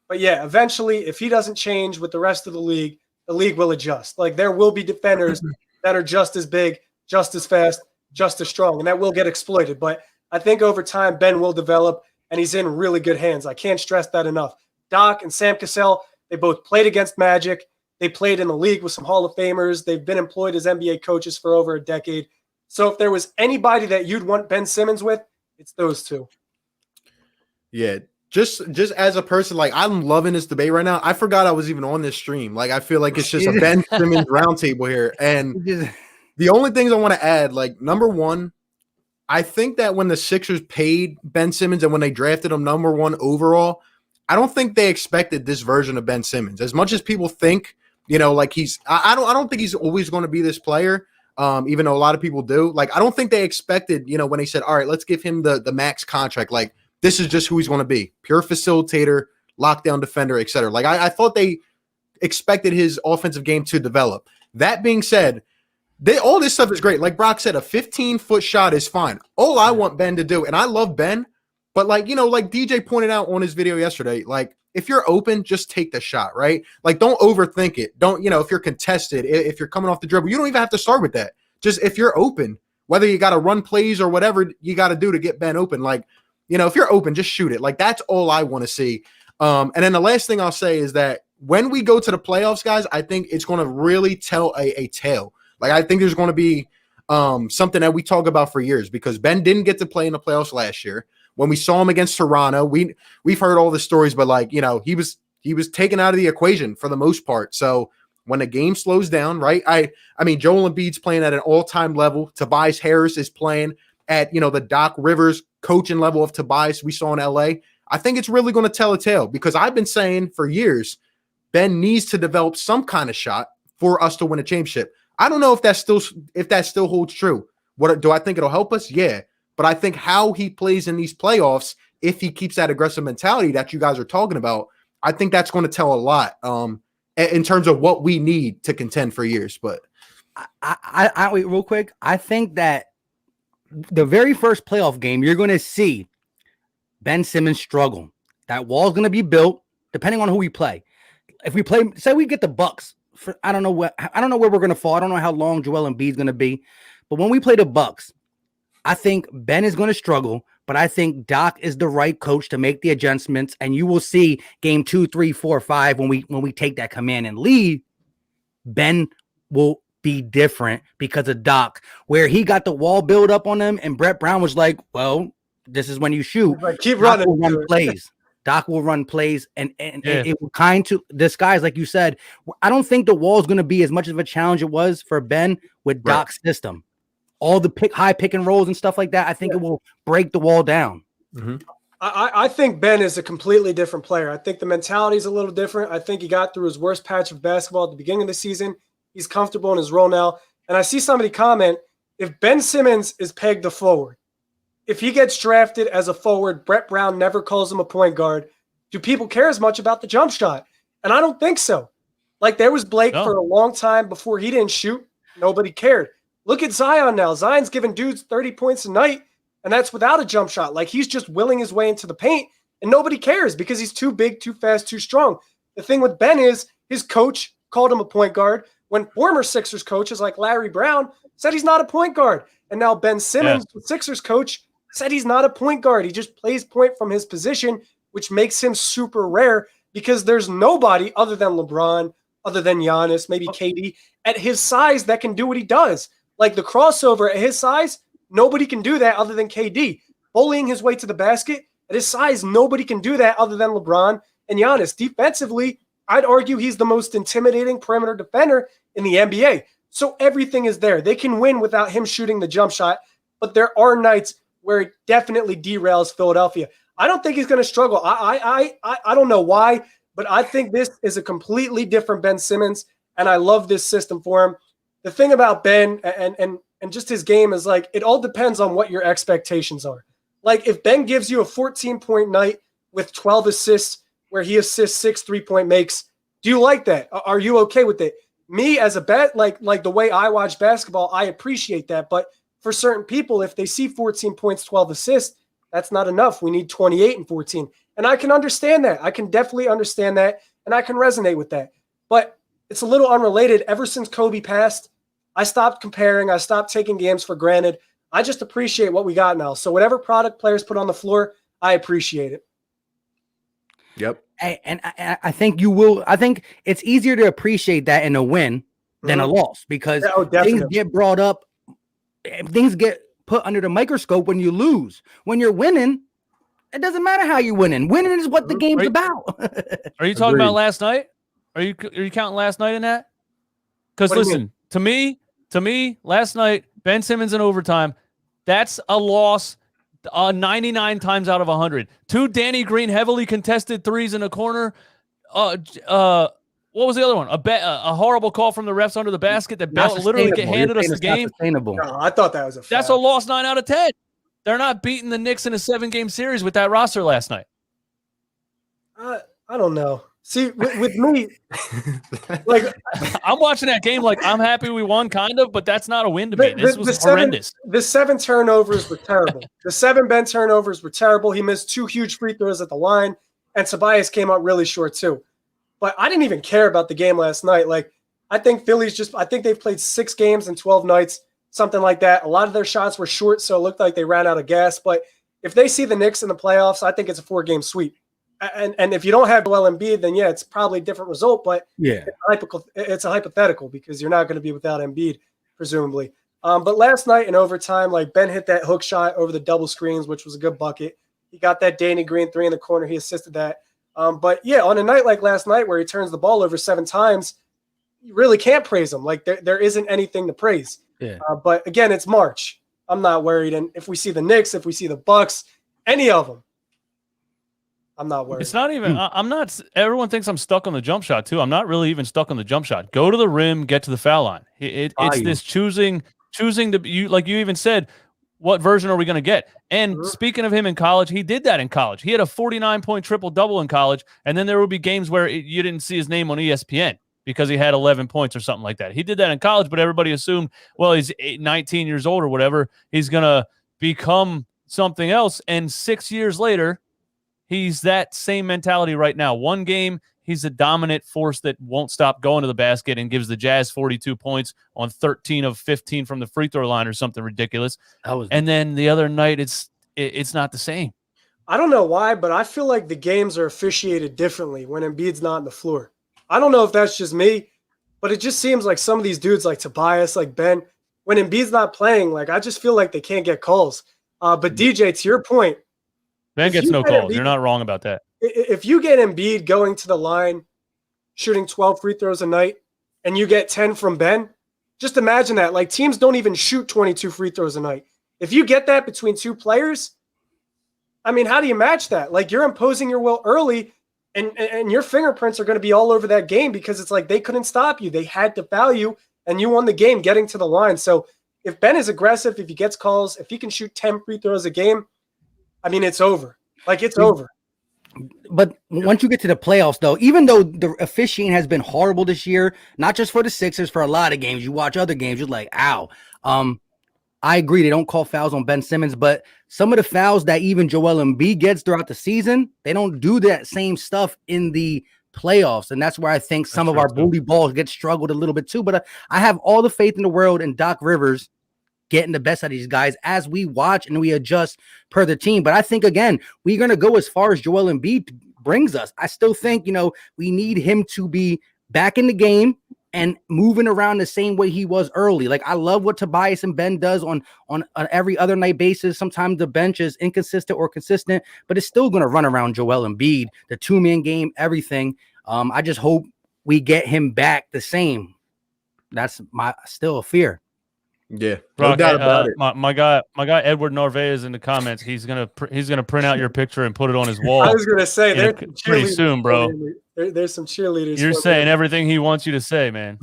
But yeah, eventually, if he doesn't change with the rest of the league will adjust. Like there will be defenders that are just as big, just as fast, just as strong, and that will get exploited. But I think over time, Ben will develop, and he's in really good hands. I can't stress that enough. Doc and Sam Cassell, they both played against Magic. They played in the league with some Hall of Famers. They've been employed as NBA coaches for over a decade. So if there was anybody that you'd want Ben Simmons with, it's those two. Yeah, just as a person, like I'm loving this debate right now. I forgot I was even on this stream. Like I feel like it's just a Ben Simmons roundtable here. And the only things I want to add, like number one, I think that when the Sixers paid Ben Simmons and when they drafted him number one overall, I don't think they expected this version of Ben Simmons. As much as people think, like I don't think he's always going to be this player. Even though a lot of people do. Like I don't think they expected, when they said, all right, let's give him the max contract. Like this is just who he's going to be. Pure facilitator, lockdown defender, etc. Like I thought they expected his offensive game to develop. That being said, all this stuff is great. Like Brock said, a 15-foot shot is fine. All I want Ben to do, and I love Ben, but like DJ pointed out on his video yesterday, like if you're open, just take the shot, right? Like don't overthink it. Don't, if you're contested, if you're coming off the dribble, you don't even have to start with that. Just if you're open, whether you got to run plays or whatever you got to do to get Ben open, like, if you're open, just shoot it. Like that's all I want to see. And then the last thing I'll say is that when we go to the playoffs, guys, I think it's going to really tell a tale. Like I think there's going to be something that we talk about for years because Ben didn't get to play in the playoffs last year. When we saw him against Toronto, we've heard all the stories, but like, he was taken out of the equation for the most part. So when the game slows down, right? I mean, Joel Embiid's playing at an all-time level. Tobias Harris is playing at, the Doc Rivers coaching level of Tobias we saw in LA. I think it's really going to tell a tale because I've been saying for years, Ben needs to develop some kind of shot for us to win a championship. I don't know if that still holds true. What do I think it'll help us? Yeah. But I think how he plays in these playoffs, if he keeps that aggressive mentality that you guys are talking about, I think that's going to tell a lot in terms of what we need to contend for years. But I wait real quick. I think that the very first playoff game, you're going to see Ben Simmons struggle. That wall's going to be built depending on who we play. If we play, say we get the Bucks, I don't know where we're going to fall. I don't know how long Joel Embiid's going to be, but when we play the Bucks, I think Ben is going to struggle, but I think Doc is the right coach to make the adjustments, and you will see game 2, 3, 4, 5 when we take that command and lead. Ben will be different because of Doc, where he got the wall build up on him, and Brett Brown was like, "Well, this is when you shoot. Like, keep running, run plays." Doc will run plays, and it will kind to disguise, like you said. I don't think the wall is going to be as much of a challenge it was for Ben with Doc's system. All the high pick and rolls and stuff like that, I think it will break the wall down. Mm-hmm. I think Ben is a completely different player. I think the mentality is a little different. I think he got through his worst patch of basketball at the beginning of the season. He's comfortable in his role now. And I see somebody comment, if Ben Simmons is pegged a forward, if he gets drafted as a forward, Brett Brown never calls him a point guard, do people care as much about the jump shot? And I don't think so. Like there was Blake for a long time before he didn't shoot. Nobody cared. Look at Zion now. Zion's giving dudes 30 points a night, and that's without a jump shot. Like he's just willing his way into the paint, and nobody cares because he's too big, too fast, too strong. The thing with Ben is his coach called him a point guard when former Sixers coaches like Larry Brown said he's not a point guard. And now Ben Simmons, the Sixers coach, said he's not a point guard. He just plays point from his position, which makes him super rare because there's nobody other than LeBron, other than Giannis, maybe KD, at his size that can do what he does. Like the crossover at his size, Nobody can do that other than KD. Bullying his way to the basket, at his size, nobody can do that other than LeBron and Giannis. Defensively, I'd argue he's the most intimidating perimeter defender in the NBA. So everything is there. They can win without him shooting the jump shot, but there are nights where it definitely derails Philadelphia. I don't think he's going to struggle. I don't know why, but I think this is a completely different Ben Simmons, and I love this system for him. The thing about Ben and just his game is like it all depends on what your expectations are. Like if Ben gives you a 14-point night with 12 assists where he assists 6 3-point makes, do you like that? Are you okay with it? Me as a bet, like the way I watch basketball, I appreciate that. But for certain people, if they see 14 points, 12 assists, that's not enough. We need 28 and 14. And I can understand that. I can definitely understand that. And I can resonate with that. But it's a little unrelated. Ever since Kobe passed, I stopped comparing. I stopped taking games for granted. I just appreciate what we got now. So whatever product players put on the floor, I appreciate it. Yep. And I think you will. I think it's easier to appreciate that in a win than a loss because things get brought up. Things get put under the microscope when you lose. When you're winning, it doesn't matter how you're winning. Winning is what the game's about. Are you talking about last night? Are you counting last night in that? Because listen, to me, last night, Ben Simmons in overtime, that's a loss 99 times out of 100. 2 Danny Green heavily contested threes in a corner. What was the other one? A horrible call from the refs under the basket that literally handed us the game. No, I thought that was a foul. That's a loss 9 out of 10. They're not beating the Knicks in a 7-game series with that roster last night. I don't know. See, with me, like I'm watching that game like I'm happy we won, kind of, but that's not a win to me. This was horrendous. The 7 turnovers were terrible. The 7 Ben turnovers were terrible. He missed 2 huge free throws at the line, and Tobias came out really short too. But I didn't even care about the game last night. Like I think I think they've played 6 games in 12 nights, something like that. A lot of their shots were short, so it looked like they ran out of gas. But if they see the Knicks in the playoffs, I think it's a 4-game sweep. And if you don't have Joel Embiid, then yeah, it's probably a different result. But yeah, it's a hypothetical because you're not going to be without Embiid, presumably. But last night in overtime, like Ben hit that hook shot over the double screens, which was a good bucket. He got that Danny Green 3 in the corner. He assisted that. But yeah, on a night like last night where he turns the ball over 7 times, you really can't praise him. Like there isn't anything to praise. Yeah. But again, it's March. I'm not worried. And if we see the Knicks, if we see the Bucks, any of them, I'm not worried. It's not even. I'm not. Everyone thinks I'm stuck on the jump shot too. I'm not really even stuck on the jump shot. Go to the rim, get to the foul line. It's this choosing to be. Like you even said, what version are we going to get? And speaking of him in college, he did that in college. He had a 49-point triple-double in college, and then there would be games where you didn't see his name on ESPN because he had 11 points or something like that. He did that in college, but everybody assumed, well, he's 19 years old or whatever. He's going to become something else. And 6 years later, he's that same mentality right now. One game, he's a dominant force that won't stop going to the basket and gives the Jazz 42 points on 13 of 15 from the free throw line or something ridiculous. And then the other night, it's not the same. I don't know why, but I feel like the games are officiated differently when Embiid's not on the floor. I don't know if that's just me, but it just seems like some of these dudes like Tobias, like Ben, when Embiid's not playing, like I just feel like they can't get calls. But DJ, to your point, Ben gets no calls. You're not wrong about that. If you get Embiid going to the line, shooting 12 free throws a night, and you get 10 from Ben, just imagine that. Like teams don't even shoot 22 free throws a night. If you get that between 2 players, I mean, how do you match that? Like you're imposing your will early, and your fingerprints are going to be all over that game because it's like they couldn't stop you. They had to foul you, and you won the game getting to the line. So if Ben is aggressive, if he gets calls, if he can shoot 10 free throws a game, I mean, it's over. Like, it's over. But once you get to the playoffs, though, even though the officiating has been horrible this year, not just for the Sixers, for a lot of games, you watch other games, you're like, ow. I agree, they don't call fouls on Ben Simmons, but some of the fouls that even Joel Embiid gets throughout the season, they don't do that same stuff in the playoffs. And that's where I think some of our booty balls get struggled a little bit too. But I have all the faith in the world in Doc Rivers getting the best out of these guys as we watch and we adjust per the team. But I think, again, we're going to go as far as Joel Embiid brings us. I still think, we need him to be back in the game and moving around the same way he was early. Like, I love what Tobias and Ben does on every other night basis. Sometimes the bench is inconsistent or consistent, but it's still going to run around Joel Embiid, the 2-man game, everything. I just hope we get him back the same. That's still a fear. Yeah, no doubt about it. My guy Edward Narvaez in the comments. He's gonna print out your picture and put it on his wall. I was gonna say there's pretty soon, bro. There's some cheerleaders. You're saying everything he wants you to say, man.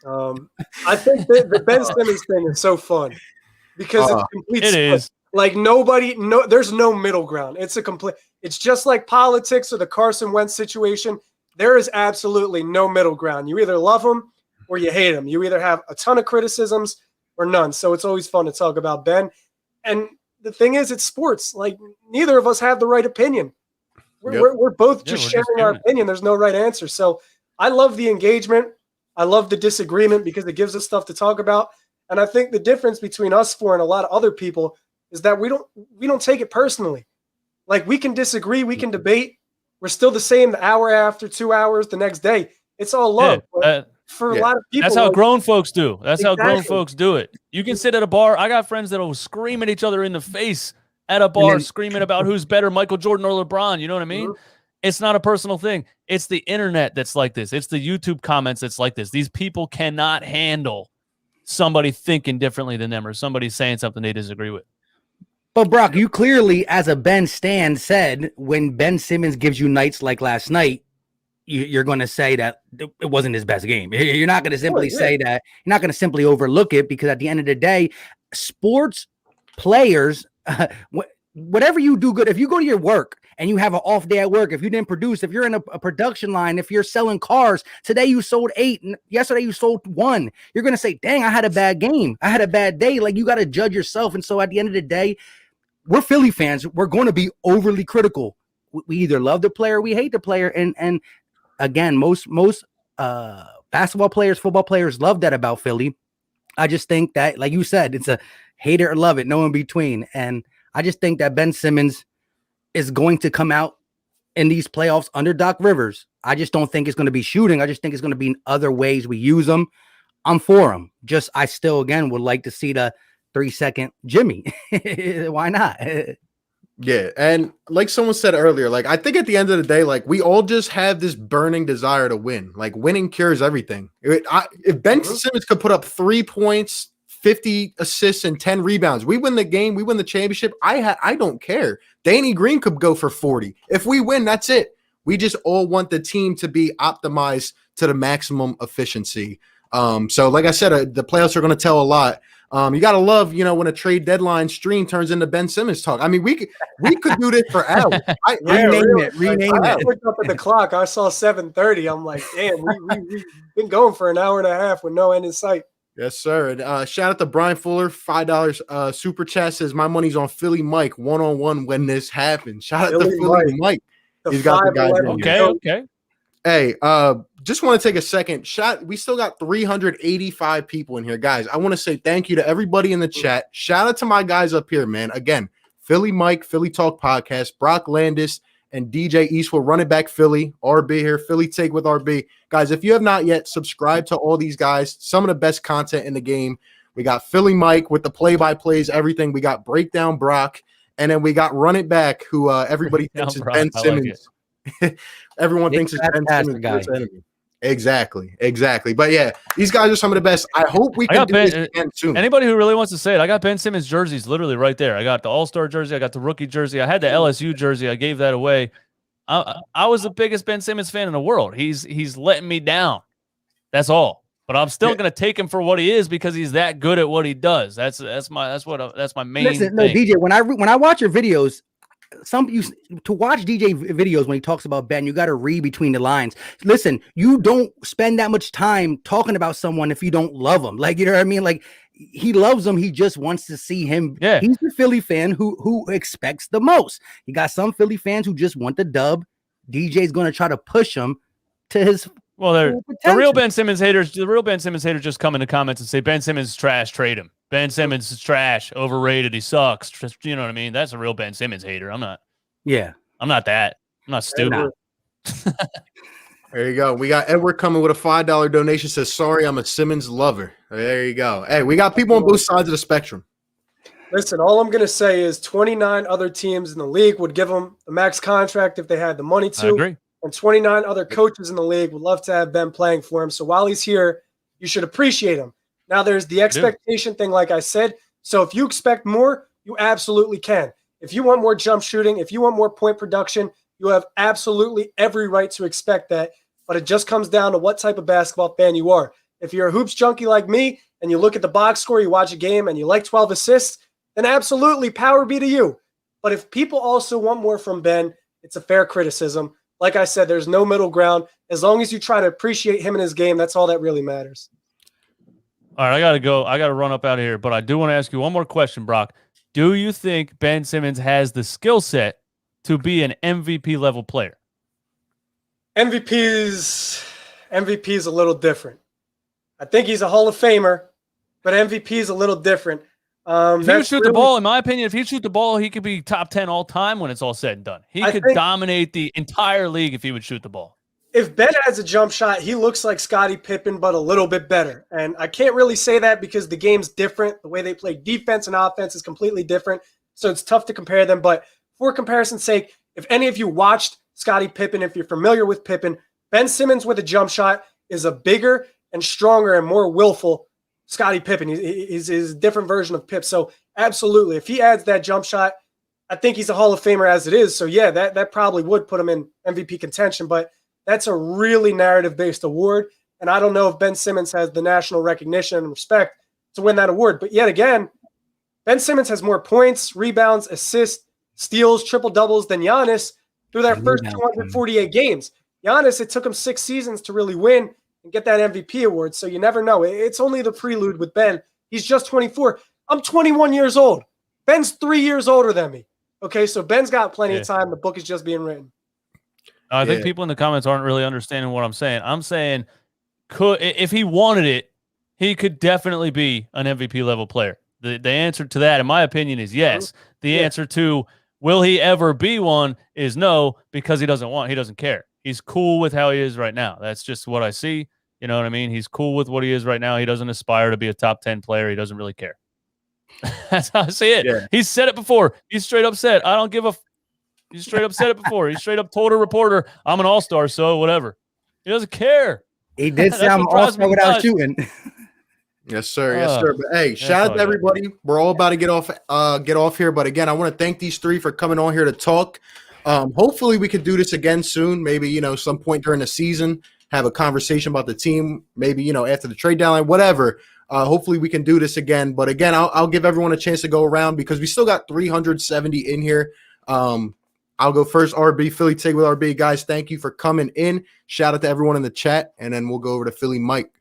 I think the Ben Simmons thing is so fun because it's complete. It is. Like there's no middle ground. It's just like politics or the Carson Wentz situation. There is absolutely no middle ground. You either love him or you hate him. You either have a ton of criticisms or none. So it's always fun to talk about Ben. And the thing is, it's sports. Like, neither of us have the right opinion. We're both just sharing our opinion. There's no right answer. So I love the engagement. I love the disagreement because it gives us stuff to talk about. And I think the difference between us four and a lot of other people is that we don't take it personally. Like, we can disagree, we can debate. We're still the same the hour after, 2 hours, the next day. It's all love. For a lot of people, that's how grown folks do. That's how grown folks do it. You can sit at a bar. I got friends that'll scream at each other in the face at a bar, screaming about who's better, Michael Jordan or LeBron. You know what I mean? It's not a personal thing. It's the internet that's like this. It's the YouTube comments that's like this. These people cannot handle somebody thinking differently than them or somebody saying something they disagree with. But Brock, you clearly, as a Ben stan, said when Ben Simmons gives you nights like last night, you're going to say that it wasn't his best game. You're not going to simply say that. You're not going to simply overlook it, because at the end of the day, sports players, whatever you do good, if you go to your work and you have an off day at work, if you didn't produce, if you're in a production line, if you're selling cars, today you sold 8, and yesterday you sold 1, you're going to say, dang, I had a bad game. I had a bad day. Like, you got to judge yourself. And so at the end of the day, we're Philly fans. We're going to be overly critical. We either love the player or we hate the player. And again, most basketball players, football players love that about Philly. I just think that, like you said, it's a hate it or love it, no in between. And I just think that Ben Simmons is going to come out in these playoffs under Doc Rivers. I just don't think it's going to be shooting. I just think it's going to be in other ways we use them. I'm for him. I still, again, would like to see the 3-second Jimmy. Why not? Yeah, and like someone said earlier, like, I think at the end of the day, like, we all just have this burning desire to win. Like, winning cures everything. If Ben Simmons could put up 3 points, 50 assists, and 10 rebounds, we win the game, we win the championship. I don't care. Danny Green could go for 40. If we win, that's it. We just all want the team to be optimized to the maximum efficiency. So like I said, the playoffs are going to tell a lot. You got to love, when a trade deadline stream turns into Ben Simmons talk. I mean, we could do this for hours. Rename it. I looked up at the clock. I saw 7:30. I'm like, damn, we've been going for an hour and a half with no end in sight. Yes, sir. And, shout out to Brian Fuller, $5 super chat, says my money's on Philly Mike one-on-one when this happens. Shout out to Philly Mike. He's got the guys. Okay. Hey, just want to take a second shot. We still got 385 people in here, guys. I want to say thank you to everybody in the chat. Shout out to my guys up here, man. Again, Philly Mike, Philly Talk Podcast, Brock Landis, and DJ Eastwood, Run It Back Philly, RB here, Philly Take with RB. Guys, if you have not yet, subscribe to all these guys. Some of the best content in the game. We got Philly Mike with the play-by-plays, everything. We got Breakdown Brock, and then we got Run It Back, who everybody thinks is Ben Simmons. Everyone thinks it's Ben Simmons' worst enemy. Exactly. But yeah, these guys are some of the best. I hope we can do this again soon. Anybody who really wants to say it, I got Ben Simmons jerseys literally right there. I got the All-Star jersey. I got the rookie jersey. I had the LSU jersey. I gave that away. I was the biggest Ben Simmons fan in the world. He's letting me down. That's all. But I'm still going to take him for what he is because he's that good at what he does. That's my main thing. No, DJ, when I watch your videos, to watch DJ videos when he talks about Ben, you got to read between the lines. Listen, you don't spend that much time talking about someone if you don't love them. Like, you know what I mean? Like, he loves them. He just wants to see him. Yeah. He's the Philly fan who expects the most. You got some Philly fans who just want the dub. DJ's going to try to push him to his. Well, the real Ben Simmons haters just come in the comments and say Ben Simmons is trash, trade him. Ben Simmons is trash, overrated, he sucks. You know what I mean? That's a real Ben Simmons hater. I'm not. Yeah. I'm not that. I'm not stupid. There you go. We got Edward coming with a $5 donation. Says, sorry, I'm a Simmons lover. There you go. Hey, we got people on both sides of the spectrum. Listen, all I'm going to say is 29 other teams in the league would give him the max contract if they had the money to. I agree. And 29 other coaches in the league would love to have Ben playing for him. So while he's here, you should appreciate him. Now, there's the expectation thing, like I said. So if you expect more, you absolutely can. If you want more jump shooting, if you want more point production, you have absolutely every right to expect that. But it just comes down to what type of basketball fan you are. If you're a hoops junkie like me and you look at the box score, you watch a game and you like 12 assists, then absolutely power be to you. But if people also want more from Ben, it's a fair criticism. Like I said, there's no middle ground. As long as you try to appreciate him and his game, that's all that really matters. All right, I got to go. I got to run up out of here. But I do want to ask you one more question, Brock. Do you think Ben Simmons has the skill set to be an MVP level player? MVP is a little different. I think he's a Hall of Famer, but MVP is a little different. If he would shoot the ball, in my opinion, if he shoot the ball, he could be top 10 all time when it's all said and done. He could dominate the entire league if he would shoot the ball. If Ben has a jump shot, he looks like Scottie Pippen, but a little bit better. And I can't really say that because the game's different. The way they play defense and offense is completely different. So it's tough to compare them. But for comparison's sake, if any of you watched Scottie Pippen, if you're familiar with Pippen, Ben Simmons with a jump shot is a bigger and stronger and more willful Scottie Pippen. He's a different version of Pip. So absolutely, if he adds that jump shot, I think he's a Hall of Famer as it is. So yeah, that probably would put him in MVP contention. But that's a really narrative-based award, and I don't know if Ben Simmons has the national recognition and respect to win that award. But yet again, Ben Simmons has more points, rebounds, assists, steals, triple-doubles than Giannis through their first 248 games. Giannis, it took him 6 seasons to really win and get that MVP award, so you never know. It's only the prelude with Ben. He's just 24. I'm 21 years old. Ben's 3 years older than me. Okay, so Ben's got plenty of time. The book is just being written. I think people in the comments aren't really understanding what I'm saying. I'm saying, if he wanted it, he could definitely be an MVP level player. The answer to that, in my opinion, is yes. The answer to will he ever be one is no, because he doesn't care. He's cool with how he is right now. That's just what I see. You know what I mean? He's cool with what he is right now. He doesn't aspire to be a top 10 player. He doesn't really care. That's how I see it. Yeah. He's said it before. He's straight up said, I don't give a He straight up said it before. He straight up told a reporter, I'm an all-star, so whatever. He doesn't care. He did say I'm an all-star without shooting. Yes, sir. Yes, sir. But hey, shout out to everybody. We're all about to get off here. But again, I want to thank these three for coming on here to talk. Hopefully we could do this again soon. Maybe, some point during the season, have a conversation about the team. Maybe, after the trade deadline, whatever. Hopefully we can do this again. But again, I'll give everyone a chance to go around because we still got 370 in here. I'll go first. RB, Philly Take with RB. Guys, thank you for coming in. Shout out to everyone in the chat, and then we'll go over to Philly Mike.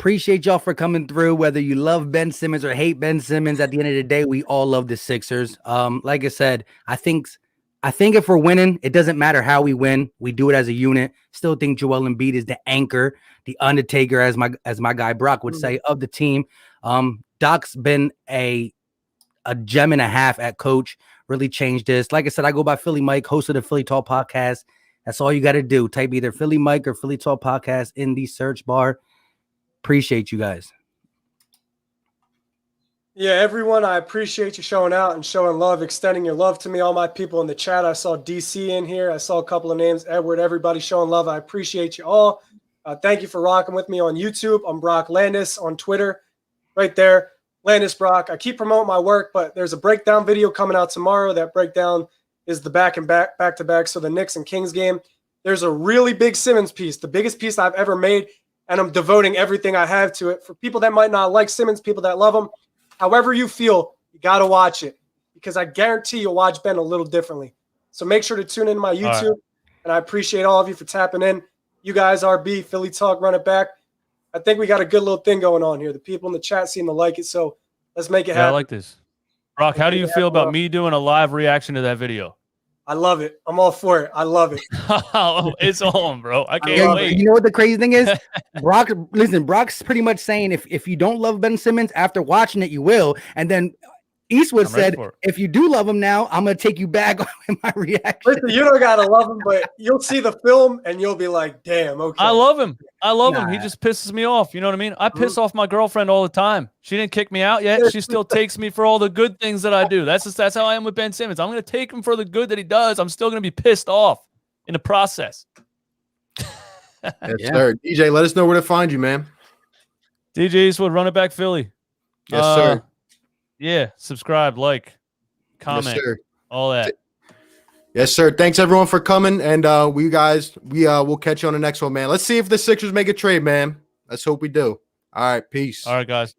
Appreciate y'all for coming through. Whether you love Ben Simmons or hate Ben Simmons, at the end of the day, we all love the Sixers. Like I said, I think if we're winning, it doesn't matter how we win. We do it as a unit. Still think Joel Embiid is the anchor, the Undertaker, as my guy Brock would say, of the team. Doc's been a gem and a half at coach. Really changed this. Like I said, I go by Philly Mike, host of the Philly Talk podcast. That's all you got to do. Type either Philly Mike or Philly Talk podcast in the search bar. Appreciate you guys. Yeah, everyone, I appreciate you showing out and showing love, extending your love to me. All my people in the chat. I saw DC in here. I saw a couple of names. Edward, everybody showing love. I appreciate you all. Thank you for rocking with me on YouTube. I'm Brock Landis on Twitter. Right there. Landis Brock. I keep promoting my work, but there's a breakdown video coming out tomorrow. That breakdown is the back-to-back, so the Knicks and Kings game. There's a really big Simmons piece, the biggest piece I've ever made, and I'm devoting everything I have to it. For people that might not like Simmons, people that love him, however you feel, you got to watch it because I guarantee you'll watch Ben a little differently. So make sure to tune in to my YouTube, and I appreciate all of you for tapping in. You guys, RB, Philly Talk, run it back. I think we got a good little thing going on here. The people in the chat seem to like it, so let's make it happen. I like this. Brock, how do you feel about me doing a live reaction to that video? I love it. I'm all for it. I love it. It's on, bro. I can't wait. You know what the crazy thing is? Brock's pretty much saying if you don't love Ben Simmons, after watching it, you will. And then Eastwood I'm ready said, for it. if you do love him now, I'm going to take you back in my reaction. Listen, you don't gotta love him, but you'll see the film and you'll be like, "Damn, okay." I love him. I love him. Nah. He just pisses me off. You know what I mean? I piss off my girlfriend all the time. She didn't kick me out yet. She still takes me for all the good things that I do. That's how I am with Ben Simmons. I'm going to take him for the good that he does. I'm still going to be pissed off in the process. Yes, sir. DJ, let us know where to find you, man. DJ Eastwood, run it back Philly. Yes, sir. Yeah, subscribe, like, comment, yes, sir. all that. Yes, sir. Thanks everyone for coming, and we'll catch you on the next one, man. Let's see if the Sixers make a trade, man. Let's hope we do. All right, peace. All right, guys.